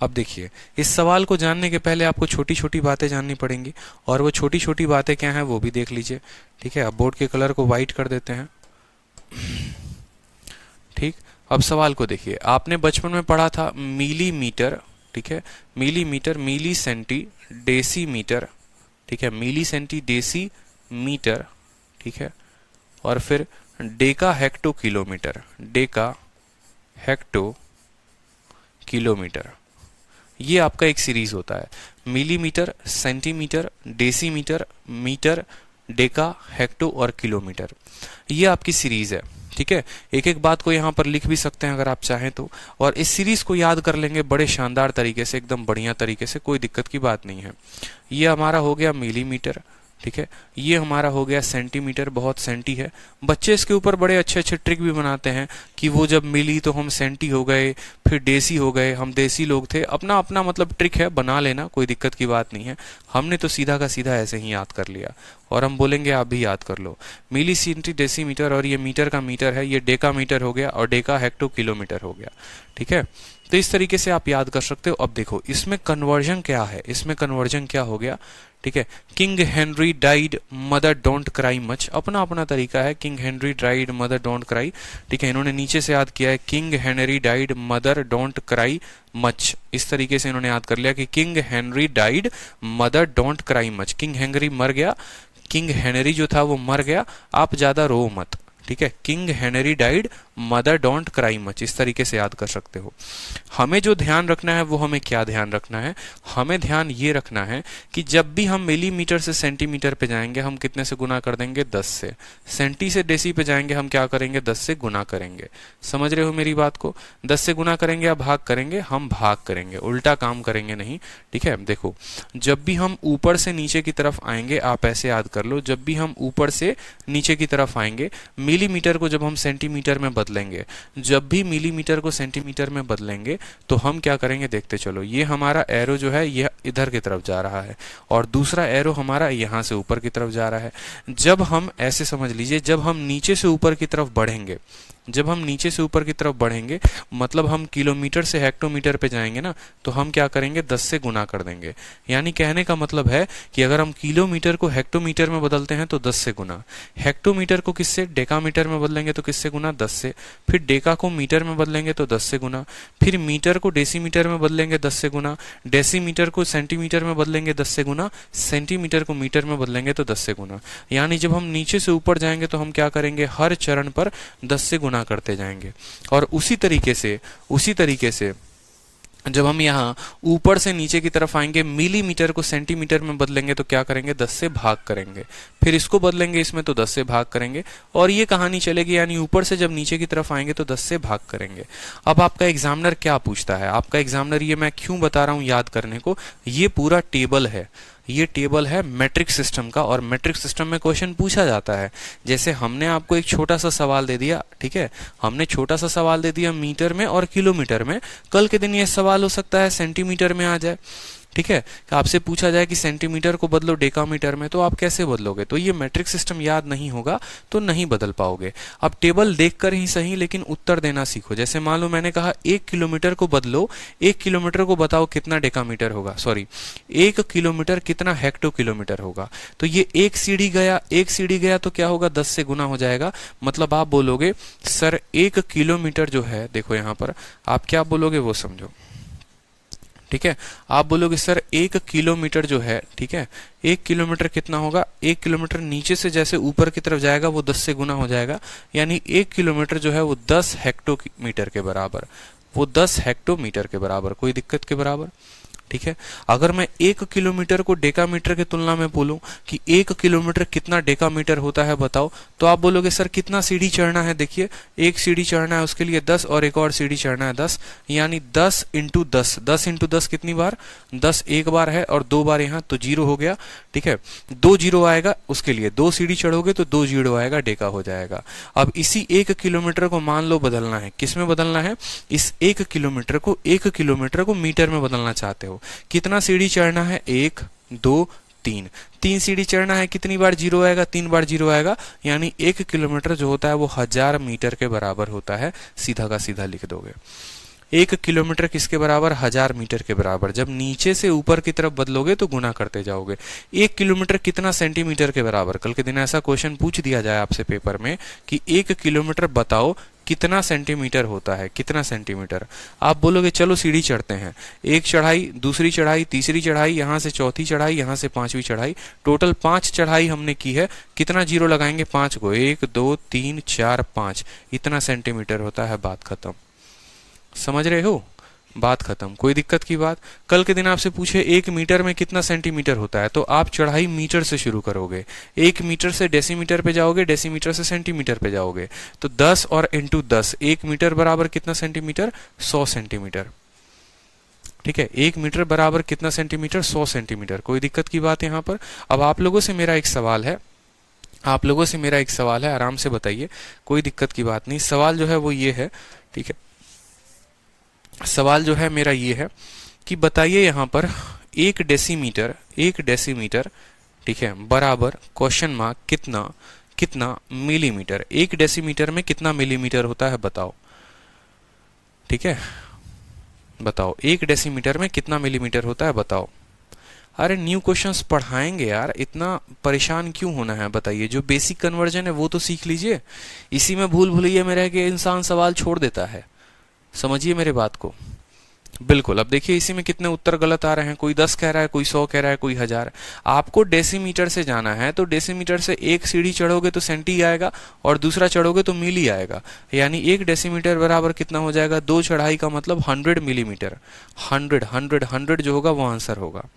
अब देखिए, इस सवाल को जानने के पहले आपको छोटी छोटी बातें जाननी पड़ेंगी, और वो छोटी छोटी बातें क्या हैं वो भी देख लीजिए, ठीक है। अब बोर्ड के कलर को व्हाइट कर देते हैं, ठीक। अब सवाल को देखिए, आपने बचपन में पढ़ा था मिलीमीटर, ठीक है, मिलीमीटर, मिली सेंटी डेसीमीटर, ठीक है, मिली सेंटी डेसी मीटर, ठीक है, और फिर deca hecto kilometre, deca hecto kilometre. ये आपका एक सीरीज होता है, millimetre, centimetre, decimetre, metre, deca, hecto और किलोमीटर। ये आपकी सीरीज है, ठीक है। एक एक बात को यहाँ पर लिख भी सकते हैं अगर आप चाहें तो, और इस सीरीज को याद कर लेंगे बड़े शानदार तरीके से, एकदम बढ़िया तरीके से, कोई दिक्कत की बात नहीं है। ये हमारा हो गया मिलीमीटर, ठीक है, ये हमारा हो गया सेंटीमीटर, बहुत सेंटी है। बच्चे इसके ऊपर बड़े अच्छे अच्छे ट्रिक भी बनाते हैं कि वो जब मिली तो हम सेंटी हो गए, फिर डेसी हो गए, हम देसी लोग थे, अपना अपना मतलब ट्रिक है, बना लेना, कोई दिक्कत की बात नहीं है। हमने तो सीधा का सीधा ऐसे ही याद कर लिया, और हम बोलेंगे आप भी याद कर लो। मिली सेंटी डेसीमीटर, और ये मीटर का मीटर है, ये डेका मीटर हो गया, और डेका हेक्टो किलोमीटर हो गया, ठीक है। तो इस तरीके से आप याद कर सकते हो। अब देखो इसमें कन्वर्जन क्या है, इसमें कन्वर्जन क्या हो गया, ठीक है। King Henry died, mother don't cry much, अपना अपना तरीका है। King Henry died, mother don't cry, ठीक है। इन्होंने नीचे से याद किया है, king Henry died, mother don't cry much. इस तरीके से इन्होंने याद कर लिया कि king Henry died, mother don't cry much. King Henry मर गया, किंग हेनरी जो था वो मर गया, आप ज्यादा रो मत, ठीक है, king Henry died, mother don't cry much, इस तरीके से याद कर सकते हो। हमें जो ध्यान रखना है वो हमें क्या ध्यान रखना है, हमें ध्यान ये रखना है कि जब भी हम मिलीमीटर से सेंटीमीटर पे जाएंगे हम कितने से गुना कर देंगे, 10 से। सेंटी से डेसी पे जाएंगे हम क्या करेंगे, 10 से गुना करेंगे। समझ रहे हो मेरी बात को? 10 से गुना करेंगे या भाग करेंगे, हम भाग करेंगे, उल्टा काम करेंगे नहीं। ठीक है, देखो जब भी हम ऊपर से नीचे की तरफ आएंगे, आप ऐसे याद कर लो, जब भी हम ऊपर से नीचे की तरफ आएंगे, मिलीमीटर को जब हम सेंटीमीटर में बदलेंगे, जब भी मिलीमीटर को सेंटीमीटर में बदलेंगे तो हम क्या करेंगे, देखते चलो। ये हमारा एरो जो है यह इधर की तरफ जा रहा है और दूसरा एरो हमारा यहां से ऊपर की तरफ जा रहा है। जब हम ऐसे समझ लीजिए, जब हम नीचे से ऊपर की तरफ बढ़ेंगे, जब हम नीचे से ऊपर की तरफ बढ़ेंगे मतलब हम किलोमीटर से हेक्टोमीटर पे जाएंगे ना, तो हम क्या करेंगे, 10 से गुना कर देंगे। यानी कहने का मतलब है कि अगर हम किलोमीटर को हेक्टोमीटर में बदलते हैं तो 10 से गुना, हेक्टोमीटर को किससे, डेकामीटर में बदलेंगे तो किससे गुना, 10 से, फिर डेका को मीटर में बदलेंगे तो 10 से गुना, फिर मीटर को डेसीमीटर में बदलेंगे 10 से गुना, डेसीमीटर को सेंटीमीटर में बदलेंगे 10 से गुना, सेंटीमीटर को मीटर में बदलेंगे तो 10 से गुना। यानी जब हम नीचे से ऊपर जाएंगे तो हम क्या करेंगे, हर चरण पर 10 से गुना करते जाएंगे। और उसी तरीके से जब हम यहाँ ऊपर से नीचे की तरफ आएंगे, मिलीमीटर को सेंटीमीटर में बदलेंगे तो क्या करेंगे, 10 से भाग करेंगे, फिर इसको बदलेंगे इसमें तो 10 से भाग करेंगे, और ये कहानी चलेगी। यानी ऊपर से जब नीचे की तरफ आएंगे तो 10 से भाग करेंगे। अब आपका एग्जामिनर क्या पूछता है, आपका एग्जामिनर, ये मैं क्यों बता रहा हूं याद करने को, ये पूरा टेबल है, ये टेबल है मैट्रिक सिस्टम का, और मैट्रिक सिस्टम में क्वेश्चन पूछा जाता है। जैसे हमने आपको एक छोटा सा सवाल दे दिया, ठीक है, हमने छोटा सा सवाल दे दिया मीटर में और किलोमीटर में, कल के दिन ये सवाल हो सकता है सेंटीमीटर में आ जाए। ठीक है, आपसे पूछा जाए कि सेंटीमीटर को बदलो डेकामीटर में, तो आप कैसे बदलोगे? तो ये मैट्रिक सिस्टम याद नहीं होगा तो नहीं बदल पाओगे। अब टेबल देखकर ही सही लेकिन उत्तर देना सीखो। जैसे मान लो मैंने कहा 1 किलोमीटर को बदलो, 1 किलोमीटर को बताओ कितना डेकामीटर होगा, सॉरी 1 किलोमीटर कितना हेक्टो किलोमीटर होगा। तो ये एक सीढ़ी गया तो क्या होगा, 10 से गुना हो जाएगा। मतलब आप बोलोगे सर 1 किलोमीटर जो है, देखो यहाँ पर आप क्या बोलोगे वो समझो। ठीक है, आप बोलोगे सर 1 किलोमीटर जो है, ठीक है, 1 किलोमीटर कितना होगा, 1 किलोमीटर नीचे से जैसे ऊपर की तरफ जाएगा वो 10 से गुना हो जाएगा। यानी 1 किलोमीटर जो है वो 10 हेक्टोमीटर के बराबर, वो 10 हेक्टोमीटर के बराबर, कोई दिक्कत के बराबर। ठीक है, अगर मैं 1 किलोमीटर को डेकामीटर के तुलना में बोलूं कि 1 किलोमीटर कितना डेकामीटर होता है बताओ, तो आप बोलोगे सर कितना सीढ़ी चढ़ना है, देखिए एक सीढ़ी चढ़ना है उसके लिए 10 और एक और सीढ़ी चढ़ना है 10, यानी 10 इंटू 10, 10 इंटू 10 कितनी बार, 10 एक बार है और 2 बार यहाँ तो 0 हो गया। ठीक है, 2 0 आएगा, उसके लिए 2 सीढ़ी चढ़ोगे तो 2 0 आएगा, डेका हो जाएगा। अब इसी 1 किलोमीटर को मान लो बदलना है, किस में बदलना है, इस 1 किलोमीटर को मीटर में बदलना चाहते हो। कितना सीढ़ी चढ़ना है, 1 2 3 सीढ़ी चढ़ना है, कितनी बार 0 आएगा, 3 बार 0 आएगा। यानी 1 किलोमीटर जो होता है वो 1000 मीटर के बराबर होता है। सीधा का सीधा लिख दोगे 1 किलोमीटर किसके बराबर, 1000 मीटर के बराबर। जब नीचे से ऊपर की तरफ बदलोगे तो गुना करते जाओगे। 1 किलोमीटर कितना सेंटीमीटर के बराबर, कल के दिन ऐसा क्वेश्चन पूछ दिया जाए आपसे पेपर में कि 1 किलोमीटर बताओ कितना सेंटीमीटर होता है, कितना सेंटीमीटर। आप बोलोगे चलो सीढ़ी चढ़ते हैं, एक चढ़ाई, दूसरी चढ़ाई, तीसरी चढ़ाई, यहाँ से चौथी चढ़ाई, यहाँ से 5वीं चढ़ाई, टोटल 5 चढ़ाई हमने की है। कितना 0 लगाएंगे, 5 को, 1 2 3 4 5, इतना सेंटीमीटर होता है। बात खत्म। समझ रहे हो, बात खत्म, कोई दिक्कत की बात। कल के दिन आपसे पूछे 1 मीटर में कितना सेंटीमीटर होता है, तो आप चढ़ाई मीटर से शुरू करोगे। 1 मीटर से डेसीमीटर पे जाओगे, डेसीमीटर से सेंटीमीटर पे जाओगे, तो 10 और इंटू 10, 1 मीटर बराबर कितना सेंटीमीटर, 100 सेंटीमीटर। ठीक है, 1 मीटर बराबर कितना सेंटीमीटर, 100 सेंटीमीटर। कोई दिक्कत की बात यहाँ पर। अब आप लोगों से मेरा एक सवाल है, आराम से बताइए, कोई दिक्कत की बात नहीं। सवाल जो है वो ये है, ठीक है, सवाल जो है मेरा ये है कि बताइए यहाँ पर 1 डेसीमीटर, ठीक है, बराबर क्वेश्चन मार्क कितना मिलीमीटर। 1 डेसीमीटर में कितना मिलीमीटर होता है बताओ। ठीक है, बताओ 1 डेसीमीटर में कितना मिलीमीटर होता है बताओ। अरे न्यू क्वेश्चंस पढ़ाएंगे यार, इतना परेशान क्यों होना है बताइए। जो बेसिक कन्वर्जन है वो तो सीख लीजिए, इसी में भूल भुलैया में रह के इंसान सवाल छोड़ देता है। समझिए मेरे बात को, बिल्कुल। अब देखिए इसी में कितने उत्तर गलत आ रहे हैं, कोई 10 कह रहा है, कोई 100 कह रहा है, कोई 1000। आपको डेसीमीटर से जाना है तो डेसीमीटर से एक सीढ़ी चढ़ोगे तो सेंटी आएगा और दूसरा चढ़ोगे तो मिली आएगा, यानी 1 डेसीमीटर बराबर कितना हो जाएगा, 2 चढ़ाई का मतलब 100 मिलीमीटर। 100 जो होगा वो आंसर होगा।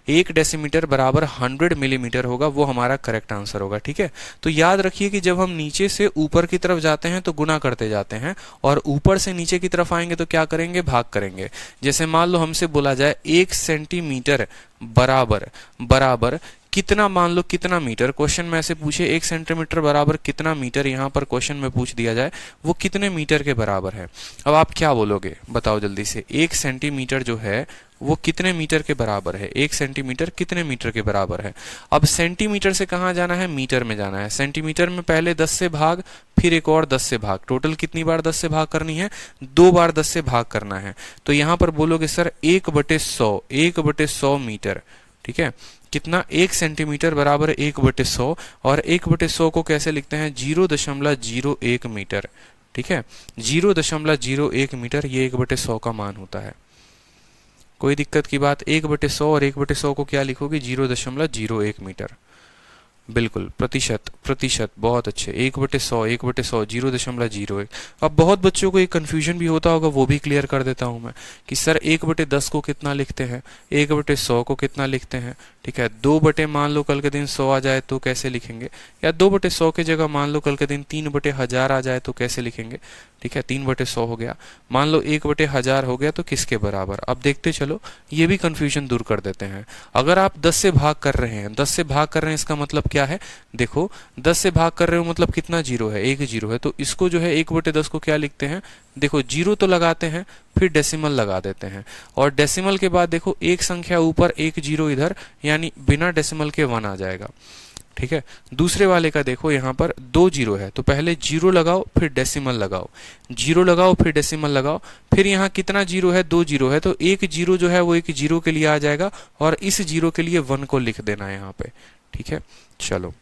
1 डेसीमीटर बराबर 100 मिलीमीटर होगा, वो हमारा करेक्ट आंसर होगा। ठीक है, तो याद रखिए कि जब हम नीचे से ऊपर की तरफ जाते हैं तो गुना करते जाते हैं, और ऊपर से नीचे की तरफ आएंगे तो क्या करेंगे, भाग करेंगे। जैसे मान लो हमसे बोला जाए 1 सेंटीमीटर बराबर बराबर कितना, मान लो कितना मीटर, क्वेश्चन में ऐसे पूछे 1 सेंटीमीटर बराबर कितना मीटर, यहाँ पर क्वेश्चन में पूछ दिया जाए वो कितने मीटर के बराबर है। अब आप क्या बोलोगे, बताओ जल्दी से। 1 सेंटीमीटर जो है वो कितने मीटर के बराबर है, 1 सेंटीमीटर कितने मीटर के बराबर है। अब सेंटीमीटर से कहाँ जाना है, मीटर में जाना है। सेंटीमीटर में पहले 10 से भाग, फिर एक और 10 से भाग, टोटल कितनी बार 10 से भाग करनी है, 2 बार 10 से भाग करना है। तो यहाँ पर बोलोगे सर 1/100, 1/100 मीटर। ठीक है, कितना, 1 सेंटीमीटर बराबर 1/100, और 1/100 को कैसे लिखते हैं, 0.01 मीटर। ठीक है, 0.01 मीटर ये 1/100 का मान होता है। कोई दिक्कत की बात, 1/100 और 1/100 को क्या लिखोगे, 0.01 मीटर। बिल्कुल, प्रतिशत प्रतिशत, बहुत अच्छे। 1/100 1/100 0.01। अब बहुत बच्चों को एक कन्फ्यूजन भी होता होगा, वो भी क्लियर कर देता हूं मैं कि सर 1/10 को कितना लिखते हैं, 1/100 को कितना लिखते हैं। ठीक है, 2 मान लो कल के दिन 100 आ जाए तो कैसे लिखेंगे, या 2/100 के जगह मान लो कल के दिन 3/1000 आ जाए तो कैसे लिखेंगे। ठीक है, 3/100 हो गया, मान लो 1/1000 हो गया तो किसके बराबर। अब देखते चलो, ये भी कंफ्यूजन दूर कर देते हैं। अगर आप 10 से भाग कर रहे हैं, 10 से भाग कर रहे हैं, इसका मतलब क्या है, देखो 10 से भाग कर रहे हो मतलब कितना जीरो है, 1 जीरो है, तो इसको जो है 1/10 को क्या लिखते हैं, देखो जीरो तो लगाते हैं, फिर डेसिमल लगा देते हैं, और डेसिमल के बाद देखो एक संख्या ऊपर, 1 जीरो इधर, यानी बिना डेसिमल के 1 आ जाएगा। ठीक है, दूसरे वाले का देखो यहाँ पर 2 जीरो है, तो पहले जीरो लगाओ फिर डेसिमल लगाओ, जीरो लगाओ फिर डेसिमल लगाओ, फिर यहाँ कितना जीरो है, 2 जीरो है, तो 1 जीरो जो है वो 1 जीरो के लिए आ जाएगा, और इस जीरो के लिए 1 को लिख देना है यहाँ पे। ठीक है, चलो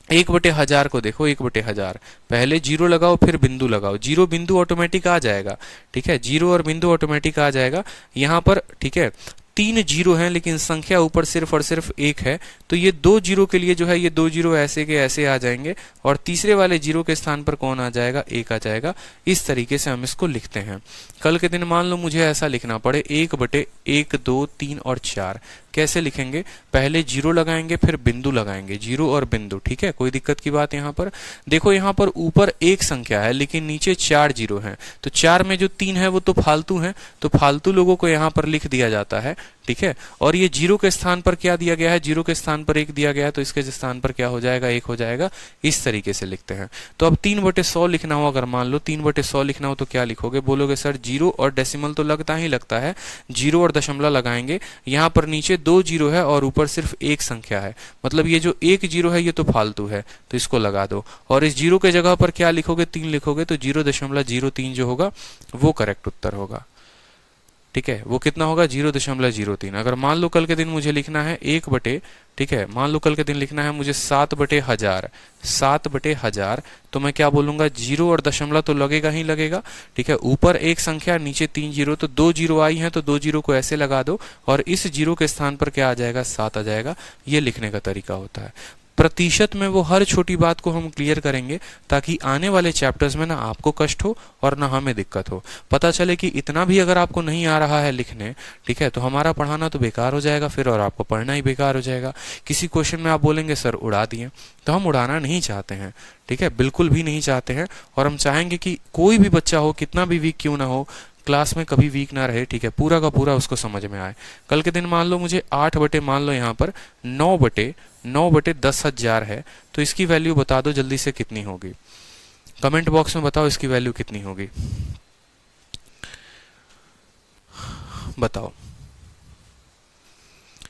1/1000 को देखो, 1/1000 पहले जीरो लगाओ फिर बिंदु लगाओ, जीरो बिंदु ऑटोमेटिक आ जाएगा। ठीक है, जीरो और बिंदु ऑटोमेटिक आ जाएगा यहाँ पर। ठीक है, 3 जीरो हैं लेकिन संख्या ऊपर सिर्फ और सिर्फ 1 है, तो ये 2 जीरो के लिए जो है ये 2 जीरो ऐसे के ऐसे आ जाएंगे, और तीसरे वाले जीरो के स्थान पर कौन आ जाएगा, 1 आ जाएगा। इस तरीके से हम इसको लिखते हैं। कल के दिन मान लो मुझे ऐसा लिखना पड़े 1/1 2 3 और 4, कैसे लिखेंगे, पहले जीरो लगाएंगे फिर बिंदु लगाएंगे, जीरो और बिंदु। ठीक है, कोई दिक्कत की बात यहाँ पर। देखो यहाँ पर ऊपर एक संख्या है लेकिन नीचे 4 जीरो हैं, तो 4 में जो 3 है वो तो फालतू हैं, तो फालतू लोगों को यहाँ पर लिख दिया जाता है। ठीक है, और ये जीरो के स्थान पर क्या दिया गया है, जीरो के स्थान पर 1 दिया गया है, तो इसके स्थान पर क्या हो जाएगा, 1 हो जाएगा। इस तरीके से लिखते हैं। तो अब 3/100 लिखना हो, अगर मान लो 3/100 लिखना हो तो क्या लिखोगे, बोलोगे सर जीरो और डेसिमल तो लगता ही लगता है, जीरो और दशमलव लगाएंगे, यहाँ पर नीचे 2 जीरो है और ऊपर सिर्फ एक संख्या है, मतलब ये जो 1 जीरो है ये तो फालतू है, तो इसको लगा दो, और इस जीरो के जगह पर क्या लिखोगे, 3 लिखोगे, तो 0.03 जो होगा वो करेक्ट उत्तर होगा। ठीक है, वो कितना होगा, 0.03। अगर मान लो कल के दिन मुझे लिखना है 1/, ठीक है, मान लो कल के दिन लिखना है मुझे 7/1000, 7/1000, तो मैं क्या बोलूंगा, जीरो और दशमलव तो लगेगा ही लगेगा। ठीक है, ऊपर एक संख्या नीचे 3 जीरो, तो 2 जीरो आई हैं तो 2 जीरो को ऐसे लगा दो, और इस जीरो के स्थान पर क्या आ जाएगा, 7 आ जाएगा। ये लिखने का तरीका होता है। प्रतिशत में वो हर छोटी बात को हम क्लियर करेंगे ताकि आने वाले चैप्टर्स में ना आपको कष्ट हो और ना हमें दिक्कत हो। पता चले कि इतना भी अगर आपको नहीं आ रहा है लिखने, ठीक है, तो हमारा पढ़ाना तो बेकार हो जाएगा फिर, और आपको पढ़ना ही बेकार हो जाएगा। किसी क्वेश्चन में आप बोलेंगे सर उड़ा दिए, तो हम उड़ाना नहीं चाहते हैं। ठीक है, बिल्कुल भी नहीं चाहते हैं, और हम चाहेंगे कि कोई भी बच्चा हो, कितना भी वीक क्यों ना हो, क्लास में कभी वीक ना रहे। ठीक है, पूरा का पूरा उसको समझ में आए। कल के दिन मान लो मुझे 8/, मान लो यहाँ पर 9/10,000 है, तो इसकी वैल्यू बता दो जल्दी से कितनी होगी, कमेंट बॉक्स में बताओ इसकी वैल्यू कितनी होगी, बताओ।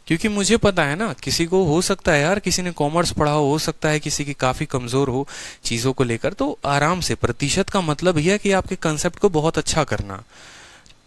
क्योंकि मुझे पता है ना, किसी को हो सकता है यार, किसी ने कॉमर्स पढ़ा हो सकता है किसी की काफी कमजोर हो चीजों को लेकर, तो आराम से, प्रतिशत का मतलब यह है कि आपके कंसेप्ट को बहुत अच्छा करना,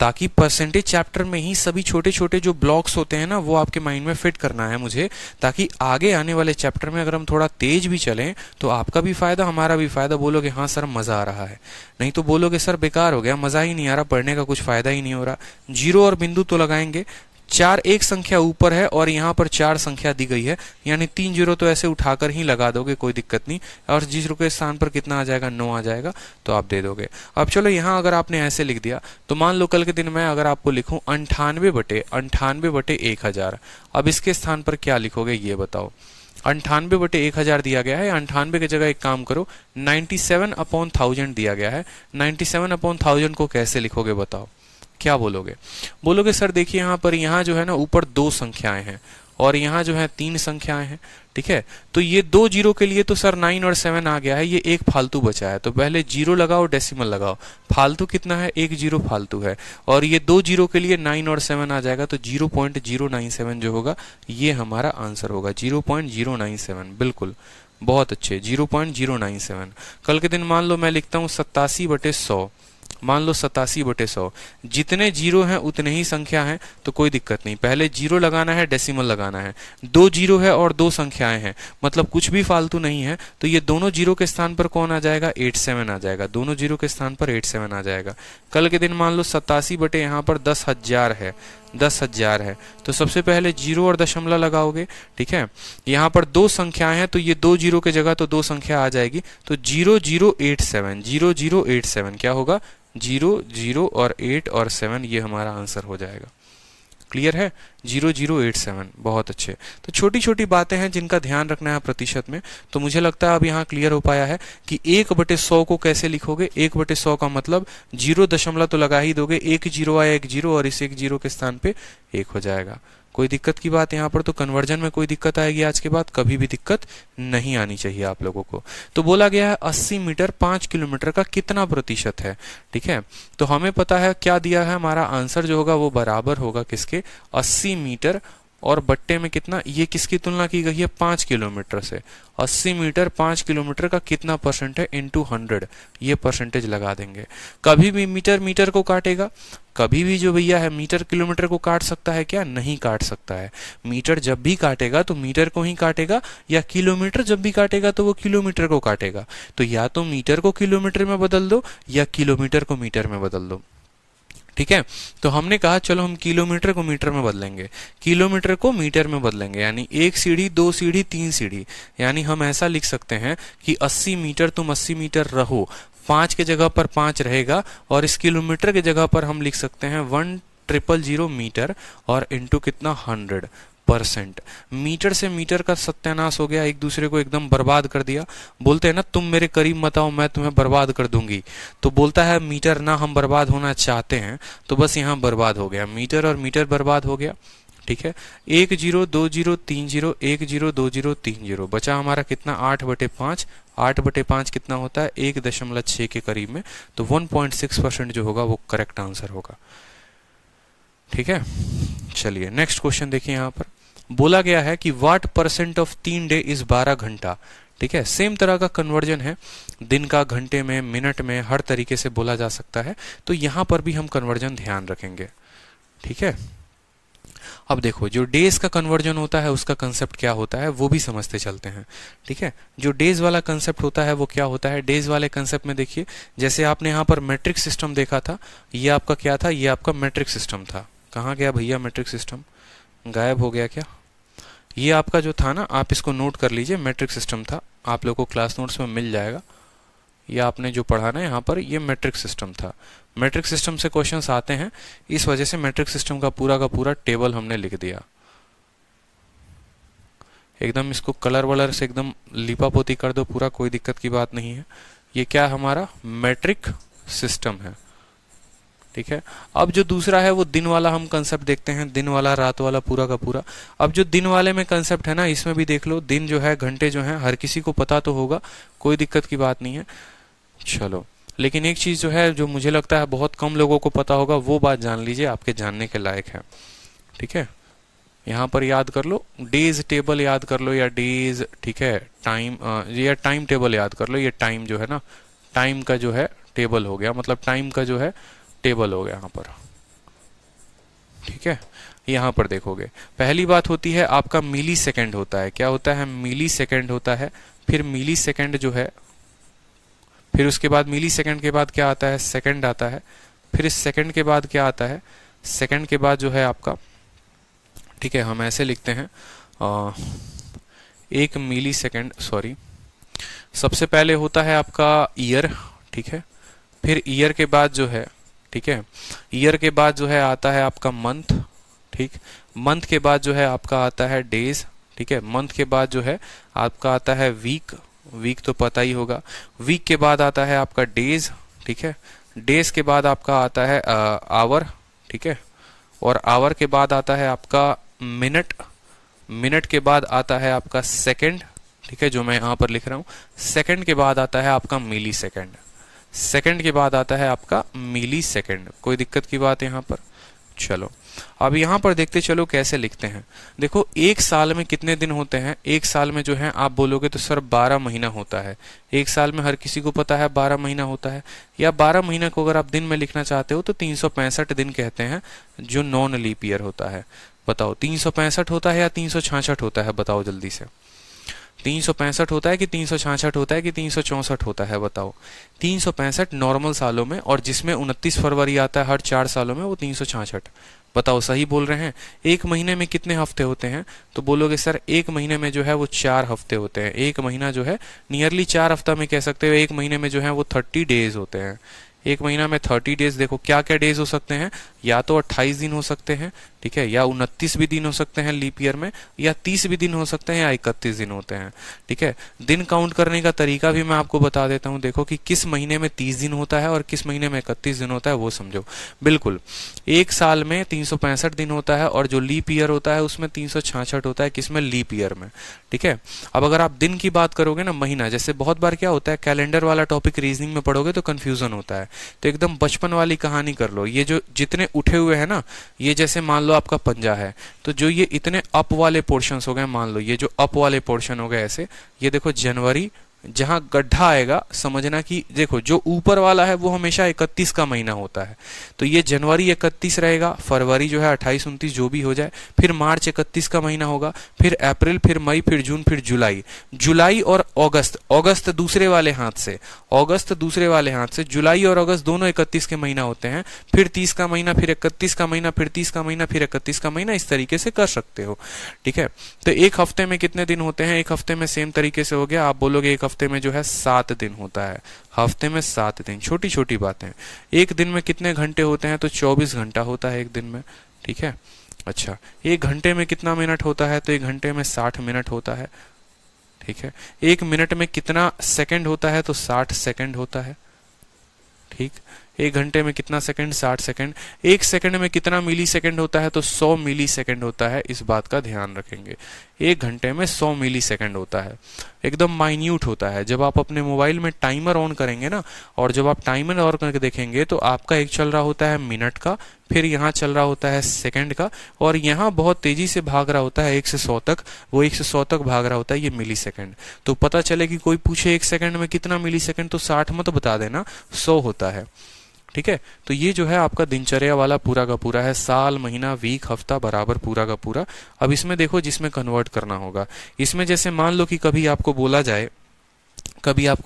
ताकि परसेंटेज चैप्टर में ही सभी छोटे छोटे जो ब्लॉक्स होते हैं ना वो आपके माइंड में फिट करना है मुझे, ताकि आगे आने वाले चैप्टर में अगर हम थोड़ा तेज भी चलें तो आपका भी फायदा हमारा भी फायदा। बोलोगे हाँ सर मजा आ रहा है, नहीं तो बोलोगे सर बेकार हो गया, मजा ही नहीं आ रहा, पढ़ने का कुछ फायदा ही नहीं हो रहा। जीरो और बिंदु तो लगाएंगे, 4 एक संख्या ऊपर है और यहाँ पर 4 संख्या दी गई है, यानी 3 जीरो तो ऐसे उठाकर ही लगा दोगे, कोई दिक्कत नहीं। और 0 के स्थान पर कितना आ जाएगा, 9 आ जाएगा, तो आप दे दोगे। अब चलो यहाँ अगर आपने ऐसे लिख दिया तो मान लो कल के दिन मैं अगर आपको लिखूं 98/1000, अब इसके स्थान पर क्या लिखोगे ये बताओ। 98/1000 दिया गया है, 98 की जगह एक काम करो 97/1000 दिया गया है, 97/1000 को कैसे लिखोगे बताओ, क्या बोलोगे? बोलोगे सर देखिए यहाँ पर, यहाँ जो है ना ऊपर 2 संख्याएं हैं और यहाँ जो है 3 संख्याएं हैं, ठीक है। तो ये 2 जीरो के लिए तो सर 9 और 7 आ गया है, ये एक फालतू बचा है, तो पहले जीरो लगाओ डेसिमल लगाओ, फालतू कितना है, 1 जीरो फालतू है, और ये 2 जीरो के लिए 9 और 7 आ जाएगा, तो 0.097 जो होगा ये हमारा आंसर होगा, 0.097। बिल्कुल, बहुत अच्छे, 0.097। कल के दिन मान लो मैं लिखता हूँ 87/100, मान लो 87/100, जितने जीरो हैं उतने ही संख्या हैं, तो कोई दिक्कत नहीं, पहले जीरो लगाना है डेसिमल लगाना है। 2 जीरो है और 2 संख्याएं हैं, मतलब कुछ भी फालतू नहीं है, तो ये दोनों जीरो के स्थान पर कौन आ जाएगा, 87 आ जाएगा, दोनों जीरो के स्थान पर 87 आ जाएगा। कल के दिन मान लो 87 बटे यहाँ पर 10,000 है, 10,000 है, तो सबसे पहले जीरो और दशमलव लगाओगे, ठीक है। यहाँ पर 2 संख्याएं हैं, तो ये 2 जीरो के जगह तो 2 संख्या आ जाएगी, तो 0087, 0087 क्या होगा, 0 0 और 8 और 7, ये हमारा आंसर हो जाएगा। क्लियर है, 0087। बहुत अच्छे। तो छोटी छोटी बातें हैं जिनका ध्यान रखना है प्रतिशत में। तो मुझे लगता है अब यहाँ क्लियर हो पाया है कि 1/100 को कैसे लिखोगे। 1/100 का मतलब 0 दशमलव तो लगा ही दोगे, 1 जीरो आया 1 जीरो और इस 1 जीरो के स्थान पे 1 हो जाएगा। कोई दिक्कत की बात यहाँ पर तो कन्वर्जन में कोई दिक्कत आएगी आज के बाद, कभी भी दिक्कत नहीं आनी चाहिए आप लोगों को। तो बोला गया है 80 मीटर 5 किलोमीटर का कितना प्रतिशत है, ठीक है। तो हमें पता है क्या दिया है, हमारा आंसर जो होगा वो बराबर होगा किसके, 80 मीटर और बट्टे में कितना, ये किसकी तुलना की गई है, 5 किलोमीटर से। 80 मीटर 5 किलोमीटर का कितना परसेंट है, इनटू 100, ये परसेंटेज लगा देंगे। कभी भी मीटर मीटर को काटेगा, कभी भी जो भैया है मीटर किलोमीटर को काट सकता है क्या, नहीं काट सकता है। मीटर जब भी काटेगा तो मीटर को ही काटेगा, या किलोमीटर जब भी काटेगा तो वो किलोमीटर को काटेगा। तो या तो मीटर को किलोमीटर में बदल दो या किलोमीटर को मीटर में बदल दो, ठीक है। तो हमने कहा चलो हम किलोमीटर को मीटर में बदलेंगे, किलोमीटर को मीटर में बदलेंगे, यानी 1 सीढ़ी 2 सीढ़ी 3 सीढ़ी, यानी हम ऐसा लिख सकते हैं कि 80 मीटर तुम 80 मीटर रहो, 5 के जगह पर 5 रहेगा, और इस किलोमीटर के जगह पर हम लिख सकते हैं 1000 मीटर और इंटू कितना 100%। मीटर से मीटर का सत्यानाश हो गया, एक दूसरे को एकदम बर्बाद कर दिया। बोलते हैं ना तुम मेरे करीब मत आओ मैं तुम्हें बर्बाद कर दूंगी, तो बोलता है मीटर ना हम बर्बाद होना चाहते हैं, तो बस यहाँ बर्बाद हो गया, मीटर और मीटर बर्बाद हो गया, ठीक है। 1 0 2 0 3 0, 1 0 2 0 3 0, बचा हमारा कितना 8/5, 8/5 कितना होता है 1.6 के करीब में, तो 1.6% जो होगा वो करेक्ट आंसर होगा, ठीक है। चलिए नेक्स्ट क्वेश्चन देखिए, यहाँ पर बोला गया है कि what percent of 3 day is 12 घंटा, ठीक है। सेम तरह का कन्वर्जन है, दिन का घंटे में, मिनट में, हर तरीके से बोला जा सकता है, तो यहाँ पर भी हम कन्वर्जन ध्यान रखेंगे, ठीक है। अब देखो जो डेज का कन्वर्जन होता है उसका कंसेप्ट क्या होता है वो भी समझते चलते हैं, ठीक है। जो डेज वाला कंसेप्ट होता है वो क्या होता है, डेज वाले कंसेप्ट में देखिए, जैसे आपने यहाँ पर मैट्रिक सिस्टम देखा था, ये आपका क्या था, ये आपका मैट्रिक सिस्टम था। कहाँ गया भैया मैट्रिक सिस्टम, गायब हो गया क्या? ये आपका जो था ना, आप इसको नोट कर लीजिए, मैट्रिक सिस्टम था, आप लोगों को क्लास नोट्स में मिल जाएगा। ये आपने जो पढ़ा ना यहाँ पर, ये मैट्रिक सिस्टम था। मैट्रिक सिस्टम से क्वेश्चंस आते हैं, इस वजह से मैट्रिक सिस्टम का पूरा टेबल हमने लिख दिया एकदम। इसको कलर वलर से एकदम लिपापोती कर दो पूरा, कोई दिक्कत की बात नहीं है। ये क्या हमारा मैट्रिक सिस्टम है, ठीक है। अब जो दूसरा है वो दिन वाला हम कंसेप्ट देखते हैं, दिन वाला रात वाला पूरा का पूरा। अब जो दिन वाले में कंसेप्ट है ना, इसमें भी देख लो, दिन जो है घंटे जो है हर किसी को पता तो होगा, कोई दिक्कत की बात नहीं है। चलो, लेकिन एक चीज जो है जो मुझे लगता है बहुत कम लोगों को पता होगा, वो बात जान लीजिए, आपके जानने के लायक है, ठीक है। यहाँ पर याद कर लो, डेज टेबल याद कर लो, या डेज, ठीक है, टाइम, या टाइम टेबल याद कर लो। ये टाइम जो है ना, टाइम का जो है टेबल हो गया, मतलब टाइम का जो है टेबल हो गया यहाँ पर, ठीक है, यहाँ पर देखोगे पहली बात होती है आपका मिली सेकेंड होता है। क्या होता है? मिली सेकेंड होता है। फिर मिली सेकेंड जो है, फिर उसके बाद मिली सेकेंड के बाद क्या आता है? सेकेंड आता है। फिर इस सेकेंड के बाद क्या आता है? सेकेंड के बाद जो है आपका, ठीक है, हम ऐसे लिखते हैं 1 मिली सेकेंड, सॉरी, सबसे पहले होता है आपका ईयर, ठीक है। फिर ईयर के बाद जो है, ठीक है, ईयर के बाद जो है आता है आपका मंथ, ठीक। मंथ के बाद जो है आपका आता है डेज, ठीक है। मंथ के बाद जो है आपका आता है वीक, वीक तो पता ही होगा। वीक के बाद आता है आपका डेज, ठीक है। डेज के बाद आपका आता है आवर, ठीक है। और आवर के बाद आता है आपका मिनट, मिनट के बाद आता है आपका सेकंड, ठीक है, जो मैं यहाँ पर लिख रहा हूँ। सेकंड के बाद आता है आपका मिली सेकंड, सेकंड के बाद आता है आपका मिली सेकंड। कोई दिक्कत की बात यहाँ पर? चलो अब यहाँ पर देखते चलो कैसे लिखते हैं। देखो एक साल में कितने दिन होते हैं? एक साल में जो है आप बोलोगे तो सर 12 महीना होता है। एक साल में हर किसी को पता है 12 महीना होता है। या 12 महीना को अगर आप दिन में लिखना चाहते हो तो 365 दिन कहते हैं, जो नॉन लीप ईयर होता है। बताओ 365 होता है या 366 होता है? बताओ जल्दी से। 365 होता है कि 366 होता है कि 364 होता है? बताओ। 365 नॉर्मल सालों में, और जिसमें 29 फरवरी आता है हर 4 सालों में, वो 366। बताओ सही बोल रहे हैं। एक महीने में कितने हफ्ते होते हैं? तो बोलोगे सर एक महीने में जो है वो 4 हफ्ते होते हैं। एक महीना जो है नियरली 4 हफ्ता में कह सकते हो। एक महीने में जो है वो 30 डेज होते हैं। एक महीना में 30 डेज। देखो क्या क्या डेज हो सकते हैं? या तो 28 दिन हो सकते हैं, ठीक है, या 29 भी दिन हो सकते हैं लीप ईयर में, या 30 भी दिन हो सकते हैं, या 31 दिन होते हैं, ठीक है। दिन काउंट करने का तरीका भी मैं आपको बता देता हूं। देखो कि किस महीने में 30 दिन होता है और किस महीने में 31 दिन होता है, वो समझो। बिल्कुल, एक साल में 365 दिन होता है और जो लीप ईयर होता है उसमें 366 होता है। किसमें? लीप ईयर में, ठीक है। अब अगर आप दिन की बात करोगे ना, महीना, जैसे बहुत बार क्या होता है कैलेंडर वाला टॉपिक रीजनिंग में पढ़ोगे तो कंफ्यूजन होता है। तो एकदम बचपन वाली कहानी कर लो। ये जो जितने उठे हुए हैं ना, ये जैसे मान लो आपका पंजा है, तो जो ये इतने अप वाले पोर्शंस हो गए, मान लो ये जो अप वाले पोर्शन हो गए ऐसे, ये देखो जनवरी, जहां गड्ढा आएगा समझना कि देखो जो ऊपर वाला है वो हमेशा 31 का महीना होता है। तो ये जनवरी 31 रहेगा, फरवरी जो है 28 29 जो भी हो जाए, फिर मार्च 31 का महीना होगा, फिर अप्रैल, फिर मई, फिर जून, फिर जुलाई। जुलाई और अगस्त, अगस्त दूसरे वाले हाथ से, अगस्त दूसरे वाले हाथ से, जुलाई और अगस्त दोनों 31 के महीना होते हैं। फिर 30 का महीना, फिर 31 का महीना, फिर 30 का महीना, फिर 31 का महीना, इस तरीके से कर सकते हो, ठीक है। तो एक हफ्ते में कितने दिन होते हैं? एक हफ्ते में सेम तरीके से हो गया। आप बोलोगे एक हफ्ते में जो है 7 दिन होता है। हफ्ते में 7 दिन, छोटी छोटी बातें। एक दिन में कितने घंटे होते हैं? तो 24 घंटा होता है एक दिन में, ठीक है। अच्छा, एक घंटे में कितना मिनट होता है? तो एक घंटे में 60 मिनट होता है, ठीक है। एक मिनट में कितना सेकंड होता है? तो 60 सेकंड होता है, ठीक। एक घंटे में कितना सेकंड? 60 सेकंड। एक सेकंड में कितना मिली सेकंड होता है? तो 100 मिली सेकंड होता है। इस बात का ध्यान रखेंगे, एक घंटे में 100 मिली सेकंड होता है। एकदम माइन्यूट होता है। जब आप अपने मोबाइल में टाइमर ऑन करेंगे ना, और जब आप टाइमर ऑन करके देखेंगे तो आपका एक चल रहा होता है मिनट का, फिर यहाँ चल रहा होता है सेकंड का, और यहाँ बहुत तेजी से भाग रहा होता है 1 से 100 तक। वो 1 से 100 तक भाग रहा होता है ये मिली सेकंड। तो पता चले कि कोई पूछे 1 सेकंड में कितना मिली सेकंड, तो 60 मत बता देना, 100 होता है, ठीक है। तो ये जो है आपका दिनचर्या वाला पूरा का पूरा है। साल, महीना, वीक, हफ्ता बराबर पूरा का पूरा। अब इसमें देखो जिसमें कन्वर्ट करना होगा, इसमें जैसे मान लो कि कभी आपको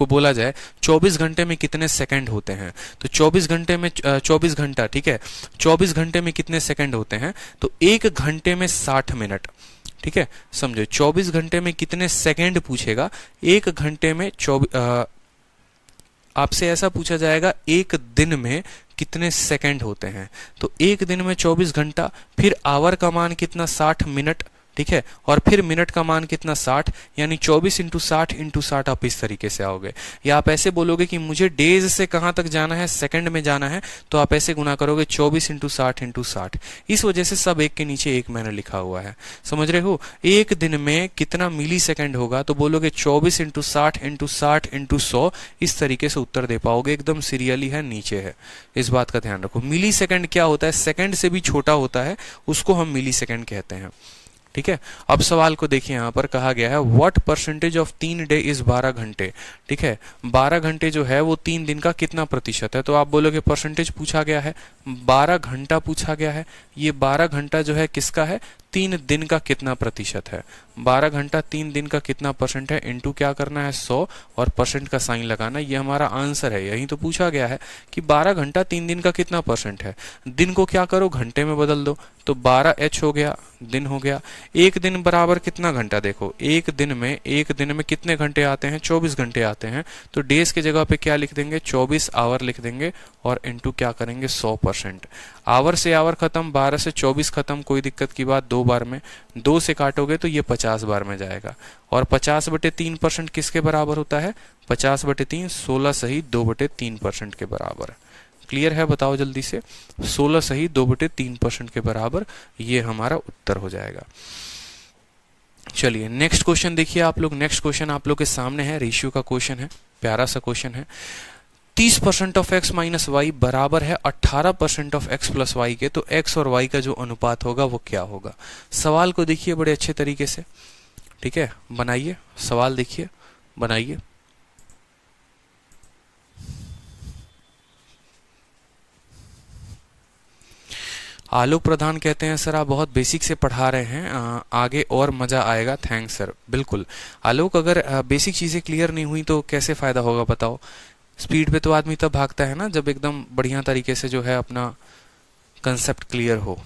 बोला जाए 24 घंटे में कितने सेकंड होते हैं, तो 24 घंटे में 24 घंटा, ठीक है, 24 घंटे में कितने सेकंड होते हैं? तो 1 घंटे में 60 मिनट, ठीक है। समझो 24 घंटे में कितने सेकंड पूछेगा, 1 घंटे में आपसे ऐसा पूछा जाएगा एक दिन में कितने सेकंड होते हैं। तो एक दिन में 24 घंटा, फिर आवर का मान कितना? 60 मिनट, ठीक है, और फिर मिनट का मान कितना? 60, यानी 24 इंटू 60 इंटू 60 आप इस तरीके से आओगे। या आप ऐसे बोलोगे कि मुझे डेज से कहां तक जाना है, सेकंड में जाना है, तो आप ऐसे गुना करोगे 24 इंटू 60 इंटू 60। इस वजह से सब एक के नीचे एक मैंने लिखा हुआ है, समझ रहे हो। एक दिन में कितना मिली सेकंड होगा, तो बोलोगे 24 इंटू 60 इंटू 60 इंटू 100। इस तरीके से उत्तर दे पाओगे। एकदम सीरियली है, नीचे है, इस बात का ध्यान रखो। मिली सेकंड क्या होता है? सेकंड से भी छोटा होता है, उसको हम मिली सेकंड कहते हैं, ठीक है। अब सवाल को देखिए, यहाँ पर कहा गया है what percentage of 3 day is 12 घंटे। ठीक है, 12 घंटे जो है वो 3 दिन का कितना प्रतिशत है। तो आप बोलोगे परसेंटेज पूछा गया है, 12 घंटा पूछा गया है, ये 12 घंटा जो है किसका है, 3 दिन का कितना प्रतिशत है। 12 घंटा 3 दिन का कितना परसेंट है, इनटू क्या करना है 100 और परसेंट का साइन लगाना, ये हमारा आंसर है। यही तो पूछा गया है कि 12 घंटा 3 दिन का कितना परसेंट है। दिन को क्या करो, घंटे में बदल दो, तो 12h हो गया, दिन हो गया। एक दिन बराबर कितना घंटा, देखो एक दिन में कितने घंटे आते हैं, 24 घंटे आते हैं। तो डेज की जगह पे क्या लिख देंगे, 24 आवर लिख देंगे और इनटू क्या करेंगे 100%। आवर से आवर खत्म, 12 से 24 खत्म, कोई दिक्कत की बात, 2 बार में 2 से काटोगे तो ये 50 बार में जाएगा। और 50/3% किसके बराबर होता है, 50/3 16 सही 2/3% के बराबर। क्लियर है, बताओ जल्दी से, 16 सही 2/3% के बराबर ये हमारा उत्तर हो जाएगा। चलिए नेक्स्ट क्वेश्चन देखिए आप लोग। नेक्स्ट क्वेश्चन आप लोग के सामने है, रेशियो का क्वेश्चन है, प्यारा सा क्वेश्चन है। 30% ऑफ x माइनस वाई बराबर है 18% ऑफ x प्लस वाई के, तो x और y का जो अनुपात होगा वो क्या होगा। सवाल को देखिए बड़े अच्छे तरीके से, ठीक है, बनाइए सवाल, देखिए बनाइए। आलोक प्रधान कहते हैं सर आप बहुत बेसिक से पढ़ा रहे हैं, आगे और मजा आएगा। Thanks sir. बिल्कुल आलोक, अगर बेसिक चीजें क्लियर नहीं हुई तो कैसे फायदा होगा बताओ। स्पीड पे तो आदमी तब भागता है ना जब एकदम बढ़िया तरीके से जो है अपना कंसेप्ट क्लियर हो।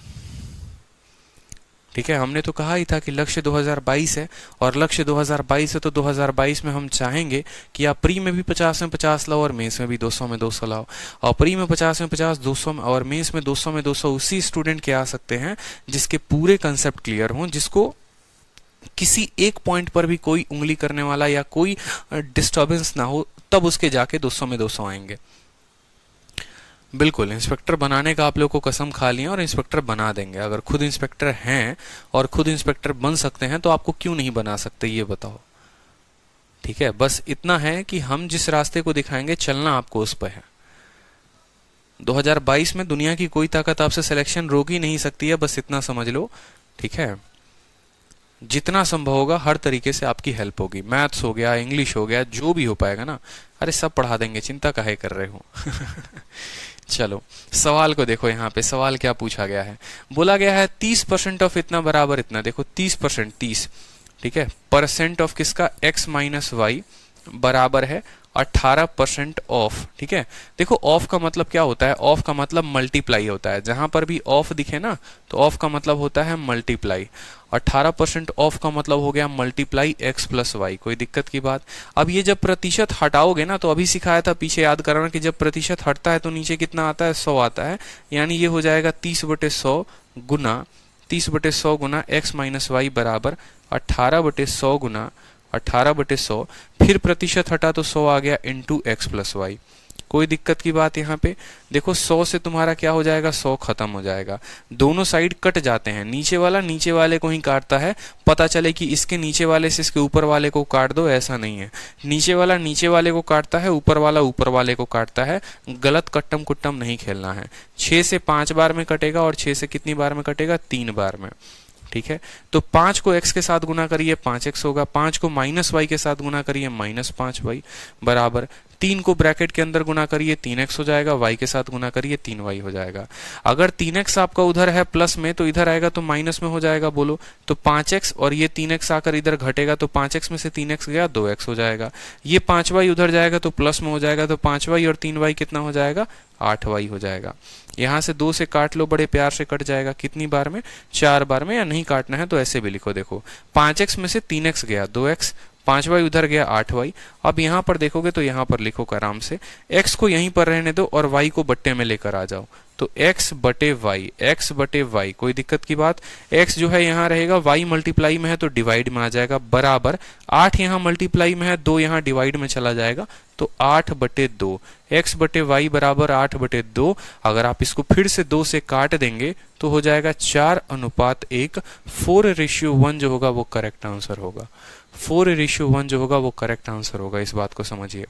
ठीक है, हमने तो कहा ही था कि लक्ष्य 2022 है, और लक्ष्य 2022 है तो 2022 में हम चाहेंगे कि आप प्री में भी 50 में 50 लाओ और मेंस में भी 200 में 200 लाओ। और प्री में 50 में 50, 200 में और मेंस में 200 में 200 उसी स्टूडेंट के आ सकते हैं जिसके पूरे कंसेप्ट क्लियर हों, जिसको किसी एक पॉइंट पर भी कोई उंगली करने वाला या कोई डिस्टर्बेंस ना हो, तब उसके जाके 200 में 200 आएंगे। बिल्कुल, इंस्पेक्टर बनाने का आप लोग को कसम खा लिया और इंस्पेक्टर बना देंगे। अगर खुद इंस्पेक्टर हैं और खुद इंस्पेक्टर बन सकते हैं तो आपको क्यों नहीं बना सकते, ये बताओ। ठीक है, बस इतना है कि हम जिस रास्ते को दिखाएंगे चलना आपको उस पर है। 2022 में दुनिया की कोई ताकत आपसे सिलेक्शन रोक ही नहीं सकती है, बस इतना समझ लो। ठीक है, जितना संभव होगा हर तरीके से आपकी हेल्प होगी। मैथ्स हो गया, इंग्लिश हो गया, जो भी हो पाएगा ना, अरे सब पढ़ा देंगे, चिंता काहे कर रहे हो। चलो सवाल को देखो, यहाँ पे सवाल क्या पूछा गया है। बोला गया है 30% ऑफ इतना बराबर इतना। देखो 30%, 30, ठीक है, परसेंट ऑफ किसका, x माइनस वाई बराबर है 18% ऑफ। ठीक है, देखो ऑफ का मतलब क्या होता है, ऑफ का मतलब मल्टीप्लाई होता है। जहां पर भी ऑफ दिखे ना तो ऑफ का मतलब होता है मल्टीप्लाई। 18% ऑफ का मतलब हो गया मल्टीप्लाई x प्लस वाई। कोई दिक्कत की बात। अब ये जब प्रतिशत हटाओगे ना, तो अभी सिखाया था पीछे, याद कराना कि जब प्रतिशत हटता है तो नीचे कितना आता है, 100 आता है। यानी ये हो जाएगा 30/100 गुना 30/100 गुना x माइनस वाई बराबर 18/100 गुना 18/100, फिर प्रतिशत हटा तो 100 आ गया इंटू एक्स प्लस वाई। कोई दिक्कत की बात यहाँ पे देखो, 100 से तुम्हारा क्या हो जाएगा, 100 खत्म हो जाएगा। दोनों साइड कट जाते हैं, नीचे वाला नीचे वाले को ही काटता है। पता चले कि इसके नीचे वाले से इसके ऊपर वाले को काट दो, ऐसा नहीं है। नीचे वाला नीचे वाले को काटता है, ऊपर वाला ऊपर वाले को काटता है। गलत कट्टम कुट्टम नहीं खेलना है। 6 से 5 बार में कटेगा और 6 से कितनी बार में कटेगा, 3 बार में। ठीक है, तो 5 को x के साथ गुना करिए 5x होगा, 5 को माइनस वाई के साथ गुना करिए -5y बराबर 3 को ब्रैकेट के अंदर गुना करिए 3x हो जाएगा, y के साथ गुना करिए 3y हो जाएगा। अगर 3x आपका उधर है प्लस में तो इधर आएगा तो माइनस में हो जाएगा, बोलो तो 5x, और ये 3x आकर इधर घटेगा तो 5x में से 3x गया 2x हो जाएगा। ये 5y उधर जाएगा तो प्लस में हो जाएगा, तो 5y और 3y कितना हो जाएगा, 8y हो जाएगा। यहाँ से 2 से काट लो, बड़े प्यार से कट जाएगा। कितनी बार में, 4 बार में। या नहीं काटना है तो ऐसे भी लिखो, देखो 5x में से 3x गया 2x, 5y उधर गया 8y। अब यहाँ पर देखोगे तो यहाँ पर लिखो आराम से, x को यहीं पर रहने दो और y को बट्टे में लेकर आ जाओ, तो x बटे y। कोई दिक्कत की बात। x जो है यहाँ रहेगा, y मल्टीप्लाई में है तो डिवाइड में आ जाएगा, बराबर 8 यहाँ मल्टीप्लाई में है, 2 यहाँ डिवाइड में चला जाएगा, तो 8/2। x बटे y बराबर 8/2। अगर आप इसको फिर से 2 से काट देंगे तो हो जाएगा 4:1। 4:1 जो होगा वो करेक्ट आंसर होगा। 4:1 जो होगा वो करेक्ट आंसर होगा, इस बात को समझिए।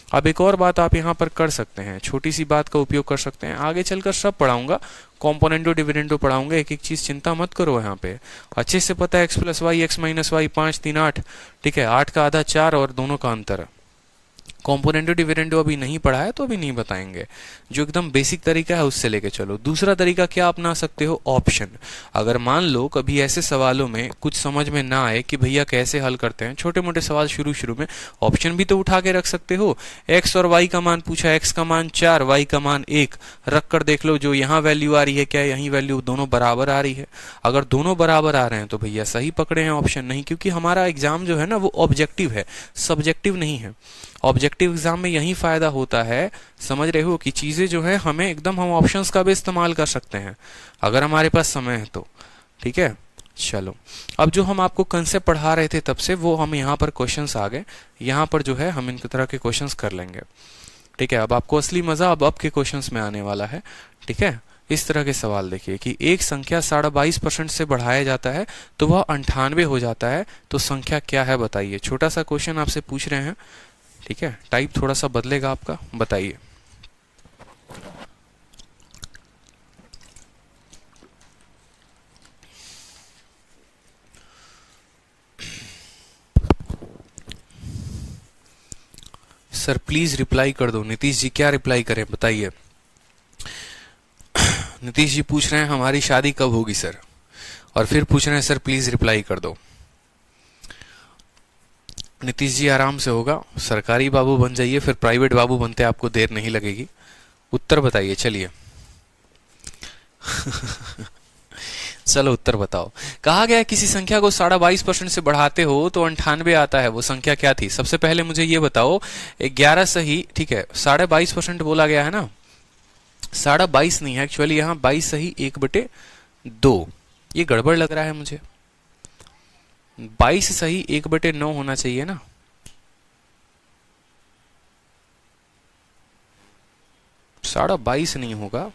अब एक और बात आप यहाँ पर कर सकते हैं, छोटी सी बात का उपयोग कर सकते हैं, आगे चलकर सब पढ़ाऊंगा, कॉम्पोनेंटो डिविडेंडो पढ़ाऊंगा, एक एक चीज चिंता मत करो। यहाँ पे अच्छे से पता है X plus Y X minus Y 5 3 8, ठीक है, 8 का आधा 4 और दोनों का अंतर। कॉम्पोनेंटो डिविडेंडो अभी नहीं पढ़ा है तो अभी नहीं बताएंगे, जो एकदम बेसिक तरीका है उससे लेके चलो। दूसरा तरीका क्या अपना सकते हो, ऑप्शन। अगर मान लो कभी ऐसे सवालों में कुछ समझ में ना आए कि भैया कैसे हल करते हैं, छोटे मोटे सवाल शुरू शुरू में, ऑप्शन भी तो उठा के रख सकते हो। एक्स और वाई का मान पूछा, एक्स का मान 4 वाई का मान 1, रख कर देख लो जो यहाँ वैल्यू आ रही है क्या यही वैल्यू दोनों बराबर आ रही है। अगर दोनों बराबर आ रहे हैं तो भैया सही पकड़े हैं ऑप्शन, नहीं क्योंकि हमारा एग्जाम जो है ना वो ऑब्जेक्टिव है, सब्जेक्टिव नहीं है। ऑब्जेक्टिव एग्जाम में यही फायदा होता है, समझ रहे हो, कि चीजें जो है हमें एकदम हम ऑप्शंस का भी इस्तेमाल कर सकते हैं अगर हमारे पास समय है तो, ठीक है। चलो अब जो हम आपको कंसेप्ट पढ़ा रहे थे तब से वो हम यहाँ पर क्वेश्चंस आ गए, यहाँ पर जो है हम इन तरह के क्वेश्चंस कर लेंगे, ठीक है। अब आपको असली मजा अब के क्वेश्चंस में आने वाला है, ठीक है। इस तरह के सवाल देखिए कि एक संख्या 22.5% से बढ़ाया जाता है तो वह 98 हो जाता है, तो संख्या क्या है बताइए। छोटा सा क्वेश्चन आपसे पूछ रहे हैं, ठीक है, टाइप थोड़ा सा बदलेगा आपका, बताइए। सर प्लीज रिप्लाई कर दो। नीतीश जी क्या रिप्लाई करें बताइए। नीतीश जी पूछ रहे हैं हमारी शादी कब होगी सर, और फिर पूछ रहे हैं सर प्लीज रिप्लाई कर दो। नीतीश जी आराम से होगा, सरकारी बाबू बन जाइए, फिर प्राइवेट बाबू बनते आपको देर नहीं लगेगी। उत्तर बताइए चलिए। चलो उत्तर बताओ। कहा गया किसी संख्या को 22.5% से बढ़ाते हो तो 98 आता है, वो संख्या क्या थी। सबसे पहले मुझे ये बताओ 11 सही, ठीक है, 22.5% बोला गया है ना, 22.5 नहीं है एक्चुअली, यहाँ 22 सही 1/2, ये गड़बड़ लग रहा है मुझे। 22 सही 1/9 होना चाहिए ना, साढ़ा 22 नहीं होगा,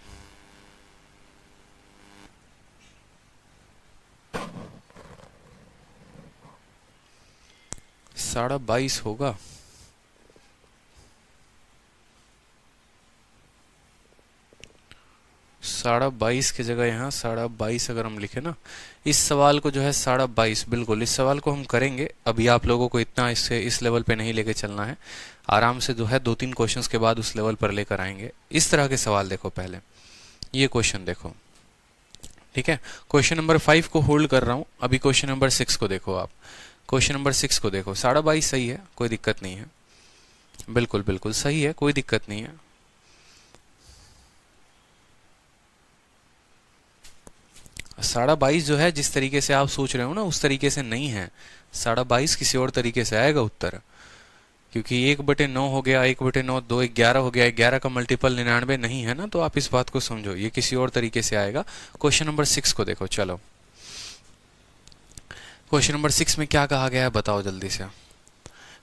साढ़ा 22 होगा। साढ़ा 22 की जगह यहाँ 22.5 अगर हम लिखे ना, इस सवाल को जो है 22.5, बिल्कुल इस सवाल को हम करेंगे। अभी आप लोगों को इतना इससे इस लेवल पे नहीं लेके चलना है, आराम से जो है 2-3 क्वेश्चंस के बाद उस लेवल पर लेकर आएंगे। इस तरह के सवाल देखो, पहले ये क्वेश्चन देखो, ठीक है। क्वेश्चन नंबर 5 को होल्ड कर रहा हूं, अभी क्वेश्चन नंबर 6 को देखो आप। क्वेश्चन नंबर 6 को देखो, 22.5 सही है, कोई दिक्कत नहीं है, बिल्कुल बिल्कुल सही है, कोई दिक्कत नहीं है। साढ़ा 22 जो है जिस तरीके से आप सोच रहे हो ना उस तरीके से नहीं है, 22.5 किसी और तरीके से आएगा उत्तर, क्योंकि 1/9 हो गया, 1/9 2 11 हो गया, 11 का मल्टीपल 99 नहीं है ना, तो आप इस बात को समझो, ये किसी और तरीके से आएगा। क्वेश्चन नंबर 6 को देखो, चलो क्वेश्चन नंबर 6 में क्या कहा गया है बताओ जल्दी से।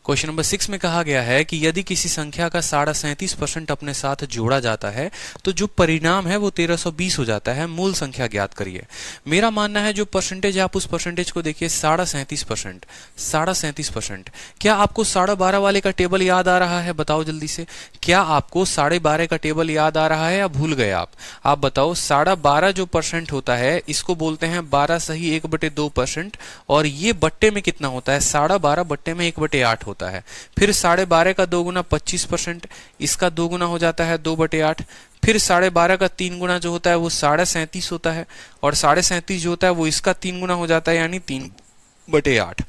क्वेश्चन नंबर 6 में कहा गया है कि यदि किसी संख्या का 37.5% अपने साथ जोड़ा जाता है तो जो परिणाम है वो 1320 हो जाता है, मूल संख्या ज्ञात करिए। मेरा मानना है जो परसेंटेज आप उस परसेंटेज को देखिए 37.5%, 37.5%। क्या आपको 12.5 वाले का टेबल याद आ रहा है बताओ जल्दी से, क्या आपको 12.5 का टेबल याद आ रहा है या भूल गए आप बताओ। 12.5 जो परसेंट होता है इसको बोलते हैं 12 सही 1/2%, और ये बट्टे में कितना होता है, 12.5 बट्टे में 1/8 होता है। फिर 12.5 का 2 गुना 25%, इसका 2 गुना हो जाता है 2/8। फिर 12.5 का 3 गुना जो होता है वो 37.5 होता है, और 37.5 जो होता है वो इसका 3 गुना हो जाता है, यानी 3/8।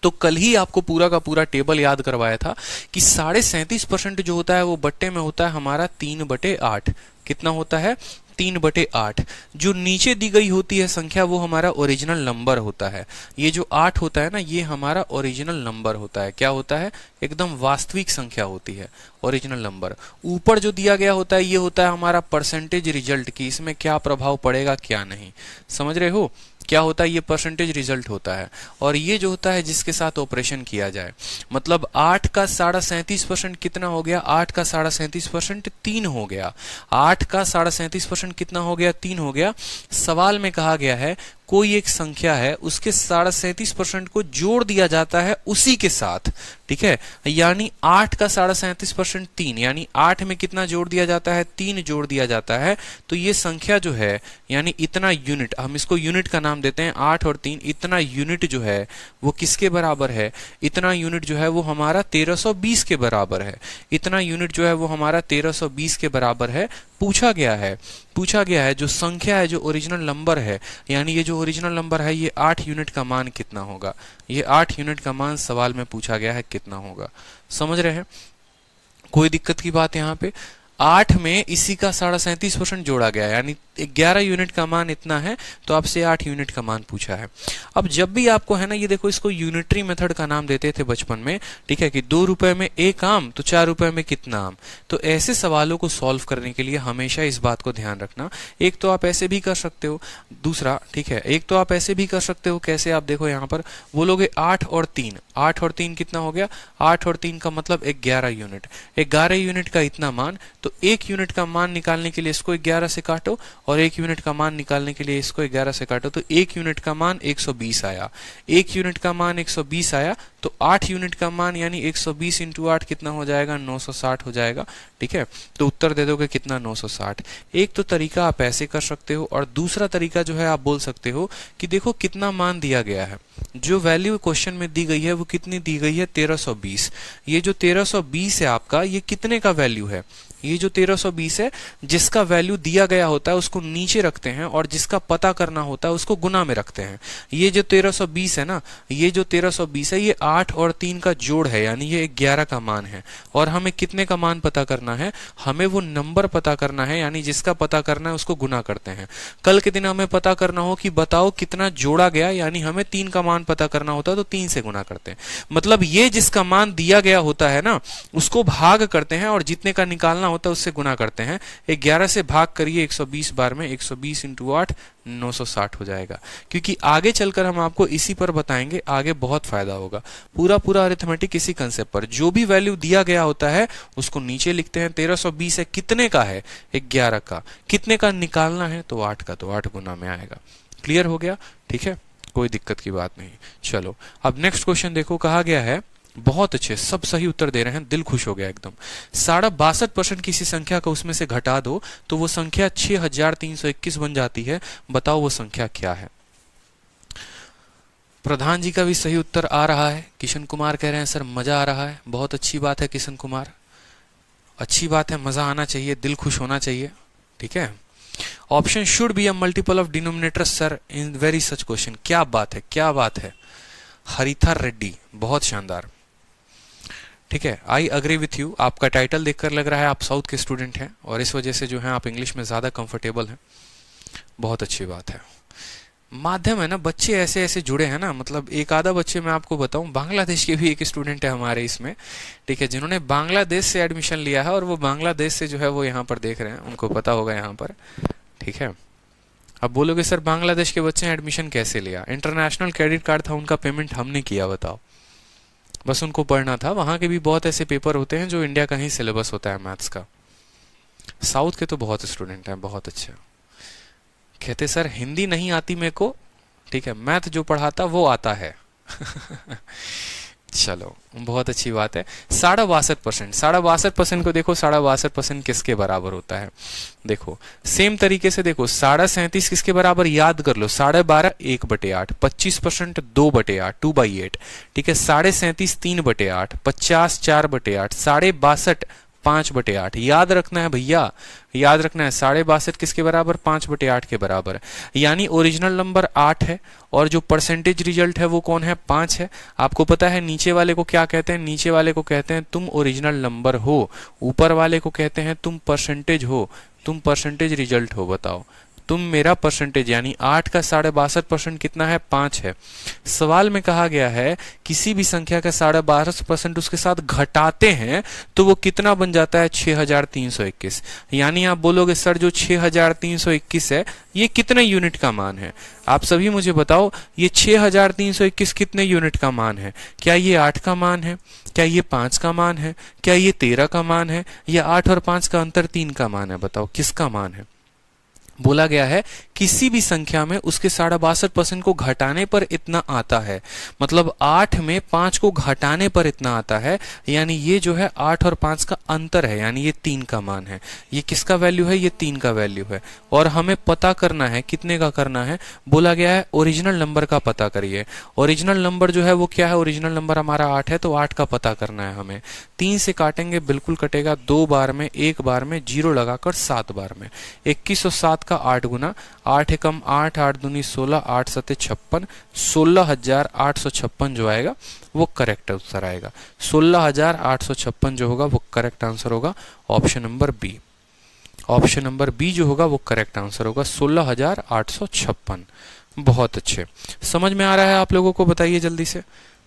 तो कल ही आपको पूरा का पूरा टेबल याद करवाया था कि 37.5% जो होता है वो बट्टे में होता है हमारा 3/8। कितना होता है, 3/8। जो नीचे दी गई होती है संख्या वो हमारा ओरिजिनल नंबर होता है। ये जो 8 होता है ना ये हमारा ओरिजिनल नंबर होता है। क्या होता है, एकदम वास्तविक संख्या होती है, ओरिजिनल नंबर। ऊपर जो दिया गया होता है ये होता है हमारा परसेंटेज रिजल्ट की, इसमें क्या प्रभाव पड़ेगा क्या नहीं, समझ रहे हो। क्या होता है, ये परसेंटेज रिजल्ट होता है, और ये जो होता है जिसके साथ ऑपरेशन किया जाए। मतलब 8 का 37.5% कितना हो गया, 8 का 37.5% 3 हो गया। 8 का 37.5% कितना हो गया, 3 हो गया। सवाल में कहा गया है कोई एक संख्या है उसके 37.5% को जोड़ दिया जाता है उसी के साथ, ठीक है। यानी 8 का 37.5% 3, यानी 8 में कितना जोड़ दिया जाता है, 3 जोड़ दिया जाता है। तो ये संख्या जो है यानी इतना यूनिट, हम इसको यूनिट का नाम देते हैं, 8 और 3, इतना यूनिट जो है वो किसके बराबर है, इतना यूनिट जो है वो हमारा 1320 के बराबर है। इतना यूनिट जो है वो हमारा 1320 के बराबर है। पूछा गया है जो संख्या है, जो ओरिजिनल नंबर है, यानी ये जो ओरिजिनल नंबर है ये 8 यूनिट का मान कितना होगा, ये 8 यूनिट का मान सवाल में पूछा गया है कितना होगा। समझ रहे हैं, कोई दिक्कत की बात यहाँ पे। 8 में इसी का 37.5% जोड़ा गया, यानी 11 यूनिट का मान इतना है, तो आपसे 8 यूनिट का मान पूछा है। अब जब भी आपको है ना, ये देखो इसको यूनिटरी मेथड का नाम देते थे बचपन में, ठीक है, कि 2 रुपए में एक आम तो 4 रुपए में कितना आम। तो ऐसे सवालों को सॉल्व करने के लिए हमेशा इस बात को ध्यान रखना। एक तो आप ऐसे भी कर सकते हो, दूसरा, ठीक है, एक तो आप ऐसे भी कर सकते हो, कैसे, आप देखो यहाँ पर बोलोगे 8 और 3, 8 और 3 कितना हो गया, 8 और 3 का मतलब 11 यूनिट, 11 यूनिट का इतना मान। तो 1 यूनिट का मान निकालने के लिए इसको 11 से काटो और 1 यूनिट का मान निकालने के लिए इसको 11 से काटो, तो 1 यूनिट का मान 120 आया। 1 यूनिट का मान 120 आया, तो 8 यूनिट का मान यानी 120 इंटू 8 कितना हो जाएगा, 960 हो जाएगा, ठीक है। तो उत्तर दे दोगे कितना, 960। एक तो तरीका आप ऐसे कर सकते हो, और दूसरा तरीका जो है आप बोल सकते हो कि देखो कितना मान दिया गया है, जो वैल्यू क्वेश्चन में दी गई है वो कितनी दी गई है, 1320। ये जो 1320 है आपका, ये कितने का वैल्यू है, ये जो 1320 है, जिसका वैल्यू दिया गया होता है उसको नीचे रखते हैं और जिसका पता करना होता है उसको गुना में रखते हैं। ये जो 1320 है ना, ये जो 1320 है, ये 8 और 3 का जोड़ है, यानी ये 11 का मान है। और हमें कितने का मान पता करना है, हमें वो नंबर पता करना है, यानी जिसका पता करना है उसको गुना करते हैं। कल के दिन हमें पता करना हो कि बताओ कितना जोड़ा गया, यानी हमें 3 का मान पता करना होता है, तो 3 से गुना करते हैं। मतलब ये जिसका मान दिया गया होता है ना, उसको भाग करते हैं और जितने का निकालना होता है उससे गुना करते हैं। 11 से भाग करिए 120 बार में, 120 इंटू 8 960 हो जाएगा। क्योंकि आगे चलकर हम आपको इसी पर बताएंगे, आगे बहुत फायदा होगा। पूरा अरिथमेटिक इसी कंसेप्ट पर, जो भी वैल्यू दिया गया होता है उसको नीचे लिखते हैं। 1320 है, कितने का है, 11 का, कितने का निकालना है, तो 8 का, तो 8 गुना में आएगा। क्लियर हो गया, ठीक है, कोई दिक्कत की बात नहीं। चलो अब नेक्स्ट क्वेश्चन देखो, कहा गया है, बहुत अच्छे, सब सही उत्तर दे रहे हैं, दिल खुश हो गया एकदम। 62% किसी संख्या को उसमें से घटा दो तो वो संख्या 6321 बन जाती है। बताओ वो संख्या क्या है। प्रधान जी का भी सही उत्तर आ रहा है। किशन कुमार कह रहे हैं सर मजा आ रहा है। बहुत अच्छी बात है किशन कुमार, अच्छी बात है, मजा आना चाहिए, दिल खुश होना चाहिए, ठीक है। Option should be a multiple of denominator sir in very such question. क्या बात है, क्या बात है, हरिथा रेड्डी, बहुत शानदार, ठीक है। I agree with you. आपका टाइटल देखकर लग रहा है आप साउथ के स्टूडेंट हैं और इस वजह से जो है आप इंग्लिश में ज्यादा कंफर्टेबल हैं। बहुत अच्छी बात है। माध्यम है ना, बच्चे ऐसे ऐसे जुड़े हैं ना, मतलब एक आधा बच्चे मैं आपको बताऊं, बांग्लादेश के भी एक स्टूडेंट है हमारे इसमें, ठीक है, जिन्होंने बांग्लादेश से एडमिशन लिया है और वो बांग्लादेश से जो है वो यहाँ पर देख रहे हैं, उनको पता होगा यहाँ पर, ठीक है। अब बोलोगे सर बांग्लादेश के बच्चे ने एडमिशन कैसे लिया, इंटरनेशनल क्रेडिट कार्ड था उनका, पेमेंट हमने किया, बताओ, बस उनको पढ़ना था। वहां के भी बहुत ऐसे पेपर होते हैं जो इंडिया का ही सिलेबस होता है मैथ्स का। साउथ के तो बहुत स्टूडेंट हैं, बहुत अच्छे। कहते सर हिंदी नहीं आती मेरे को, ठीक है, मैथ जो पढ़ाता वो आता है। चलो बहुत अच्छी बात है। 62%, 62% को देखो, 62% किसके बराबर होता है, देखो सेम तरीके से देखो, 37.5 किसके बराबर, याद कर लो, 12.5 1/8, 25% 2/8 2/8, ठीक है, 37.5 3/8, 50 4/8, 62.5 5/8, याद रखना है भैया, याद रखना है। 62.5 किसके बराबर, 5/8 के बराबर है, यानी ओरिजिनल नंबर 8 है और जो परसेंटेज रिजल्ट है वो कौन है, 5 है। आपको पता है नीचे वाले को क्या कहते हैं, नीचे वाले को कहते हैं तुम ओरिजिनल नंबर हो, ऊपर वाले को कहते हैं तुम परसेंटेज हो, तुम परसेंटेज रिजल्ट हो। बताओ तुम मेरा परसेंटेज, यानी 8 का 62.5% कितना है, 5 है। सवाल में कहा गया है किसी भी संख्या का 12.5% उसके साथ घटाते हैं तो वो कितना बन जाता है, 6321। यानी आप बोलोगे सर जो 6321 है ये कितने यूनिट का मान है, आप सभी मुझे बताओ, ये 6321 कितने यूनिट का मान है। क्या ये 8 का मान है, क्या ये 5 का मान है, क्या ये 13 का मान है, या 8 और 5 का अंतर 3 का मान है। बताओ किसका मान है। बोला गया है किसी भी संख्या में उसके 62% को घटाने पर इतना आता है, मतलब 8 में 5 को घटाने पर इतना आता है, यानी ये जो है 8 और 5 का अंतर है, यानी ये 3 का मान है। ये किसका वैल्यू है? ये 3 का वैल्यू है। और हमें पता करना है, कितने का करना है? बोला गया है ओरिजिनल नंबर का पता करिए। ओरिजिनल नंबर जो है वो क्या है? ओरिजिनल नंबर हमारा 8 है, तो 8 का पता करना है हमें। 3 से काटेंगे, बिल्कुल कटेगा, 2 बार में, 1 बार में, 0 लगाकर 7 बार में। 21 और 7 का 8 गुना, 8 एकम 8, 8 दूनी 16, 8 सते 56, 16,856 जो आएगा वो करेक्ट उत्तर आएगा। 16,856 जो होगा वो करेक्ट आंसर होगा, option number B. Option number B जो होगा वो करेक्ट आंसर होगा, 16,856। बहुत अच्छे, समझ में आ रहा है आप लोगों को? बताइए जल्दी से।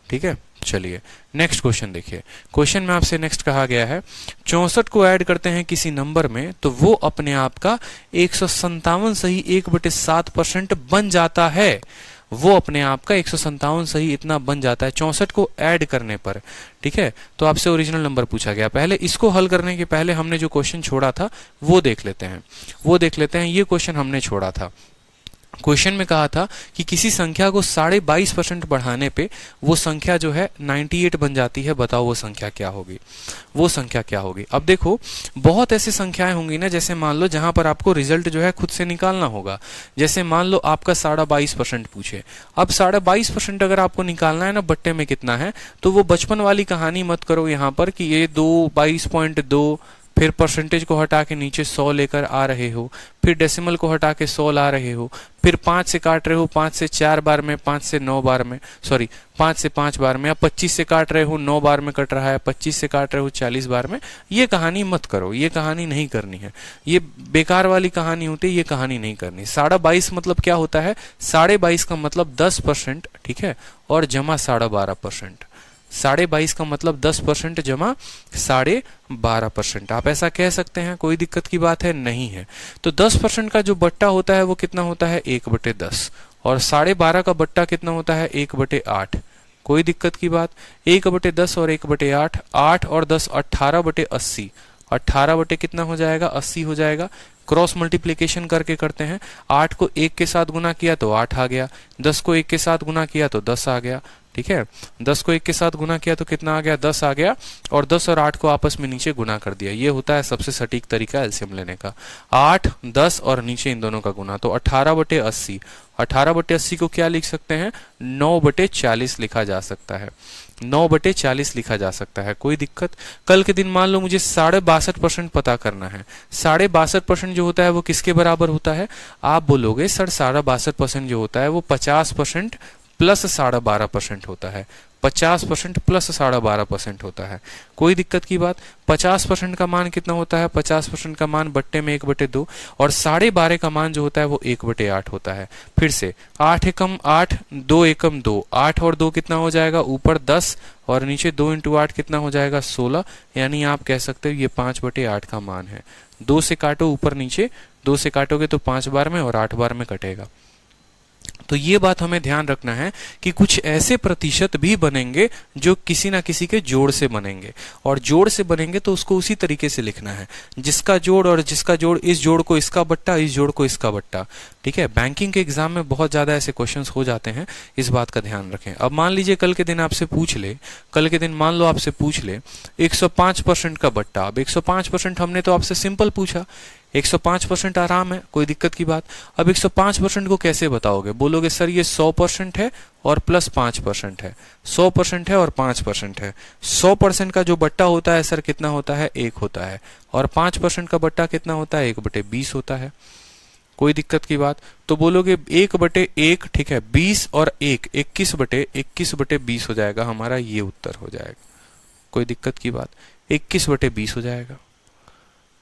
ठीक है, चलिए नेक्स्ट क्वेश्चन देखिए। क्वेश्चन में आपसे नेक्स्ट कहा गया है 64 को ऐड करते हैं किसी नंबर में तो वो अपने आप का 157 सही 1/7% बन जाता है। वो अपने आप का 157 सही इतना बन जाता है 64 को ऐड करने पर। ठीक है, तो आपसे ओरिजिनल नंबर पूछा गया। पहले इसको हल करने के पहले हमने जो क्वेश्चन छोड़ा था वो देख लेते हैं। ये क्वेश्चन हमने छोड़ा था। क्वेश्चन में कहा था कि किसी संख्या को 22.5% बढ़ाने पे वो संख्या जो है 98 बन जाती है। बताओ वो संख्या क्या होगी? अब देखो, बहुत ऐसी संख्याएं होंगी ना, जैसे मान लो जहां पर आपको रिजल्ट जो है खुद से निकालना होगा। जैसे मान लो आपका 22.5% पूछे। अब 22.5% अगर आपको निकालना है ना, बट्टे में कितना है, तो वो बचपन वाली कहानी मत करो यहाँ पर कि ये 22.2, फिर परसेंटेज को हटा के नीचे 100 लेकर आ रहे हो, फिर डेसिमल को हटा के 100 ला रहे हो, फिर 5 से काट रहे हो 5 से 4 बार में, 5 से 9 बार में, सॉरी 5 से 5 बार में, या 25 से काट रहे हो 9 बार में कट रहा है, 25 से काट रहे हो 40 बार में। ये कहानी मत करो, ये कहानी नहीं करनी है, ये बेकार वाली कहानी होती है, ये कहानी नहीं करनी। 22.5 मतलब क्या होता है? 22.5 का मतलब 10%, ठीक है, और जमा 12.5%। 22.5 का मतलब 10% जमा 12.5%। आप ऐसा कह सकते हैं, कोई दिक्कत की बात है नहीं है। तो 10% का जो बट्टा होता है वो कितना होता है? 1/10। और 12.5 का बट्टा कितना होता है? 1/8। कोई दिक्कत की बात? 1/10 और 1/8, 8 और 10 18/80। 18 बटे कितना हो जाएगा? 80 हो जाएगा। क्रॉस मल्टीप्लीकेशन करके करते हैं। 8 को 1 के साथ गुना किया तो 8 आ गया, 10 को 1 के साथ गुना किया तो 10 आ गया। ठीक है, 10 को 1 के साथ गुना किया तो कितना आ गया? 10 आ गया, और 10 और 8 को आपस में नीचे गुना कर दिया। ये होता है सबसे सटीक तरीका एलसीएम लेने का। 8, 10 और नीचे इन दोनों का गुना, तो 18/80। 18/80 को क्या लिख सकते हैं? 9/40 लिखा जा सकता है। 9/40 लिखा जा सकता है। कोई दिक्कत? कल के दिन मान लो मुझे 62.5% पता करना है। 62.5% जो होता है वो किसके बराबर होता है? आप बोलोगे सर 62.5% जो होता है वो 50% प्लस 12.5% होता है। 50% प्लस 12.5% होता है। कोई दिक्कत की बात? 50% का मान कितना होता है? 50% का मान बट्टे में 1/2, और 12.5 का मान जो होता है वो 1/8 होता है। फिर से 8 एकम 8, 2 एकम 2, 8 और 2 कितना हो जाएगा? ऊपर 10 और नीचे 2 × 8 कितना हो जाएगा? 16। यानी आप कह सकते हो ये 5/8 का मान है। 2 से काटो ऊपर नीचे, 2 से काटोगे तो 5 बार में और 8 बार में कटेगा। तो ये बात हमें ध्यान रखना है कि कुछ ऐसे प्रतिशत भी बनेंगे जो किसी ना किसी के जोड़ से बनेंगे, और जोड़ से बनेंगे तो उसको उसी तरीके से लिखना है, जिसका जोड़ और जिसका जोड़, इस जोड़ को इसका बट्टा, इस जोड़ को इसका बट्टा। ठीक है, बैंकिंग के एग्जाम में बहुत ज्यादा ऐसे क्वेश्चंस हो जाते हैं, इस बात का ध्यान रखें। अब मान लीजिए कल के दिन आपसे पूछ ले, कल के दिन मान लो आपसे पूछ ले 105% का बट्टा। अब 105% हमने तो आपसे सिंपल पूछा, 105% आराम है, कोई दिक्कत की बात। अब 105% को कैसे बताओगे? बोलोगे सर ये 100% है और प्लस 5% है, 100% है और 5% है। 100% का जो बट्टा होता है सर कितना होता है? 1 होता है, और 5% का बट्टा कितना होता है? 1/20 होता है। कोई दिक्कत की बात? तो बोलोगे 1/1, ठीक है, 20 और 1 21/20 हो जाएगा हमारा, ये उत्तर हो जाएगा। कोई दिक्कत की बात? 21/20 हो जाएगा।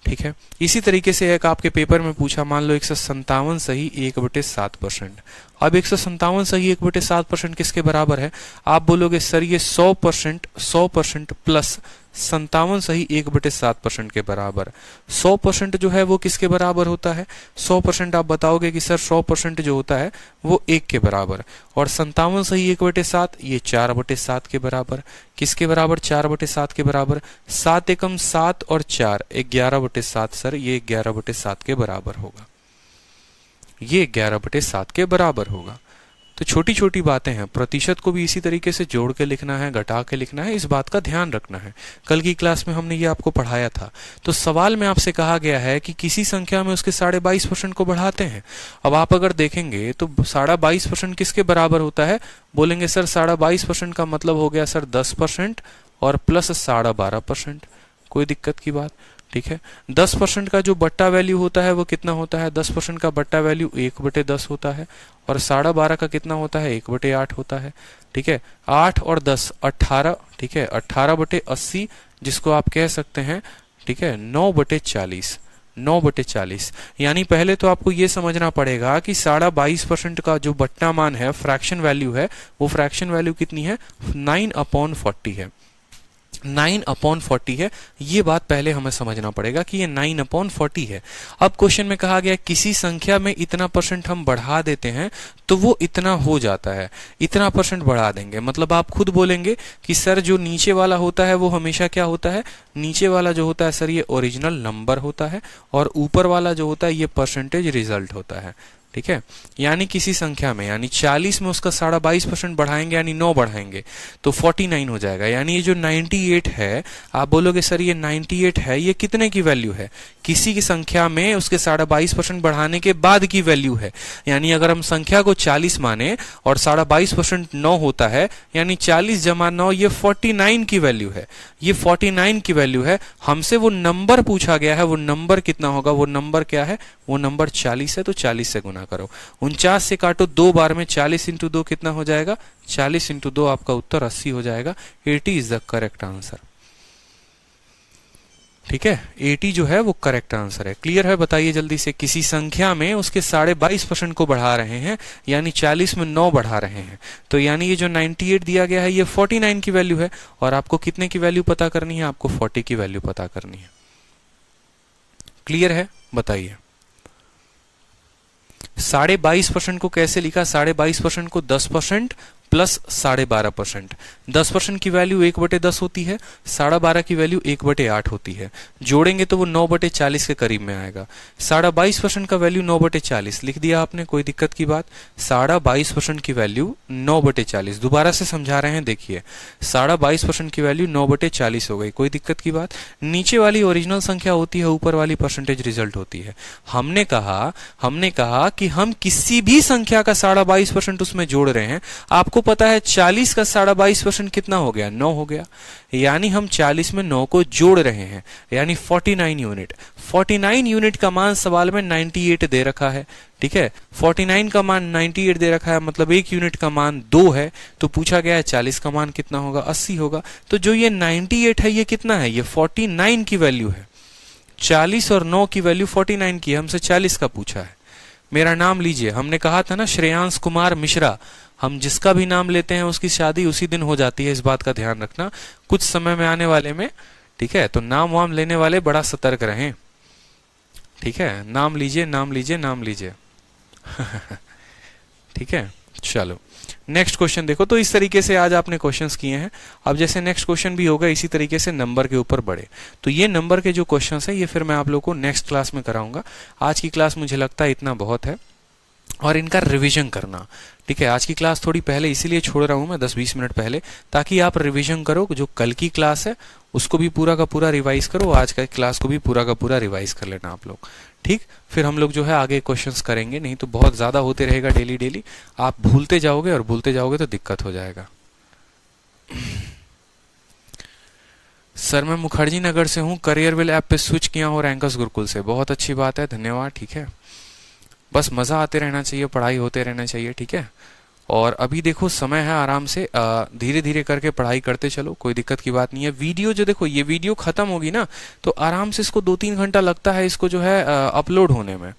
ठीक है, इसी तरीके से एक आपके पेपर में पूछा, मान लो 157 सही 1/7%। अब 157 सही 1/7% किसके बराबर है? आप बोलोगे सर ये 100% प्लस 57 सही 1/7% के बराबर। 100% जो है वो किसके बराबर होता है? 100% आप बताओगे कि सर 100% जो होता है वो 1 के बराबर, और 57 सही 1/7 ये 4/7 के बराबर। किसके बराबर? 4/7 के बराबर। 7 एकम 7 और 4 11/7 सर, ये 11/7 के बराबर होगा। ये 11/7 के बराबर होगा। तो छोटी छोटी बातें हैं, प्रतिशत को भी इसी तरीके से जोड़ के लिखना है, घटा के लिखना है, इस बात का ध्यान रखना है। कल की क्लास में हमने ये आपको पढ़ाया था। तो सवाल में आपसे कहा गया है कि किसी संख्या में उसके 22.5% को बढ़ाते हैं। अब आप अगर देखेंगे तो 22.5% किसके बराबर होता है? बोलेंगे सर 22.5% का मतलब हो गया सर 10% और प्लस 12.5%। कोई दिक्कत की बात? ठीक है। 10% का जो बट्टा वैल्यू होता है वो कितना होता है? 10% का बट्टा वैल्यू 1/10 होता है और 12.5 का कितना होता है? 1/8 होता है। ठीक है। 8 और 10 18। ठीक है। 18/80 जिसको आप कह सकते हैं, ठीक है, 9/40। 9/40 यानी पहले तो आपको ये समझना पड़ेगा कि 22.5% का जो बट्टा मान है, फ्रैक्शन वैल्यू है, वो फ्रैक्शन वैल्यू कितनी है? 9/40 है। 9/40 है। ये बात पहले हमें समझना पड़ेगा कि ये 9/40 है। अब क्वेश्चन में कहा गया किसी संख्या में इतना % हम बढ़ा देते हैं तो वो इतना हो जाता है। इतना % बढ़ा देंगे मतलब आप खुद बोलेंगे कि सर जो नीचे वाला होता है वो हमेशा क्या होता है? नीचे वाला जो होता है सर ये ओरिजिनल नंबर होता है और ऊपर वाला जो होता है ये परसेंटेज रिजल्ट होता है। ठीक है। यानी किसी संख्या में, यानी 40 में उसका 22.5% बढ़ाएंगे यानी 9 बढ़ाएंगे तो 49 हो जाएगा। यानी ये जो 98 है, आप बोलोगे सर ये 98 है, ये कितने की वैल्यू है? किसी की संख्या में उसके 22.5% बढ़ाने के बाद की वैल्यू है। यानी अगर हम संख्या को 40 माने और 22.5% 9 होता है, यानी 40 जमा 9 ये 49 की वैल्यू है। ये 49 की वैल्यू है। हमसे वो नंबर पूछा गया है, वो नंबर कितना होगा? वो नंबर क्या है? वो नंबर 40 है, तो 40 से गुना करो। 49 से काटो 2 बार में, 40 × 2 कितना हो जाएगा? 40 × 2 आपका उत्तर 80 हो जाएगा। 80 इज द करेक्ट आंसर। ठीक है। 80 जो है वो करेक्ट आंसर है। क्लियर है? बताइए जल्दी से। किसी संख्या में उसके 22.5% को बढ़ा रहे हैं, यानी 40 में 9 बढ़ा रहे हैं, तो यानी ये जो 98 दिया गया है ये 49 की वैल्यू है और आपको कितने की वैल्यू पता करनी है? आपको 40 की वैल्यू पता करनी है। क्लियर है? बताइए। 22.5% को कैसे लिखा? 22.5% को 10% प्लस 12.5%। 10% की वैल्यू 1/10 होती है, 12.5 की वैल्यू 1/8 होती है। जोड़ेंगे तो वो 9/40 के करीब में आएगा। 22.5% का वैल्यू 9/40 लिख दिया आपने, कोई दिक्कत की बात? 22.5% की वैल्यू 9/40। दोबारा से समझा रहे हैं, देखिए 22.5% की वैल्यू 9/40 हो गई, कोई दिक्कत की बात? नीचे वाली ओरिजिनल संख्या होती है, ऊपर वाली परसेंटेज रिजल्ट होती है। हमने कहा कि हम किसी भी संख्या का 22.5% उसमें जोड़ रहे हैं। आपको पता है 40 का 22.5% कितना हो गया? 9 हो गया। यानी हम 40 में 9 को जोड़ रहे हैं, यानी 49 यूनिट। 49 यूनिट का मान सवाल में 98 दे रखा है। ठीक है। 49 का मान 98 दे रखा है, मतलब 1 यूनिट का मान 2 है, तो पूछा गया है 40 का मान कितना होगा? 80 होगा। तो जो ये 98 है ये कितना है? ये 49 की वैल्यू है। 40 और 9 की वैल्यू 49 की है, हमसे 40 का पूछा है। मेरा नाम लीजिए, हमने कहा था ना श्रेयांश कुमार मिश्रा। हम जिसका भी नाम लेते हैं उसकी शादी उसी दिन हो जाती है, इस बात का ध्यान रखना कुछ समय में आने वाले में। ठीक है। तो नाम वाम लेने वाले बड़ा सतर्क रहें। ठीक है। नाम लीजिए, नाम लीजिए, नाम लीजिए। ठीक है। चलो नेक्स्ट क्वेश्चन देखो। तो इस तरीके से आज आपने क्वेश्चंस किए हैं। अब जैसे नेक्स्ट क्वेश्चन भी होगा इसी तरीके से नंबर के ऊपर बढ़े। तो ये नंबर के जो क्वेश्चंस हैं ये फिर मैं आप लोगों को नेक्स्ट क्लास में कराऊंगा। आज की क्लास मुझे लगता है इतना बहुत है और इनका रिवीजन करना। ठीक है। आज की क्लास थोड़ी पहले इसीलिए छोड़ रहा हूं मैं 10-20 मिनट पहले, ताकि आप रिवीजन करो। जो कल की क्लास है उसको भी पूरा का पूरा रिवाइज करो, आज का क्लास को भी पूरा का पूरा रिवाइज कर लेना आप लोग। ठीक। फिर हम लोग जो है आगे क्वेश्चंस करेंगे, नहीं तो बहुत ज्यादा होते रहेगा डेली डेली, आप भूलते जाओगे और भूलते जाओगे तो दिक्कत हो जाएगा। सर मैं मुखर्जी नगर से हूँ, करियरविल ऐप पे स्विच किया हूँ और एंकर्स गुरुकुल से। बहुत अच्छी बात है, धन्यवाद। ठीक है। बस मजा आते रहना चाहिए, पढ़ाई होते रहना चाहिए। ठीक है। और अभी देखो समय है, आराम से धीरे धीरे करके पढ़ाई करते चलो, कोई दिक्कत की बात नहीं है। वीडियो जो देखो, ये वीडियो खत्म होगी ना तो आराम से इसको 2-3 घंटा लगता है इसको जो है अपलोड होने में।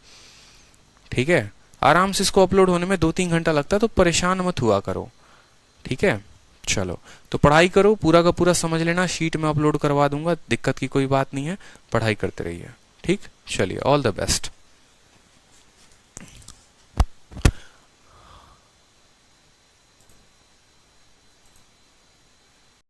ठीक है। आराम से इसको अपलोड होने में 2-3 घंटा लगता है, तो परेशान मत हुआ करो। ठीक है। चलो तो पढ़ाई करो, पूरा का पूरा समझ लेना, शीट में अपलोड करवा दूंगा, दिक्कत की कोई बात नहीं है। पढ़ाई करते रहिए। ठीक। चलिए, ऑल द बेस्ट।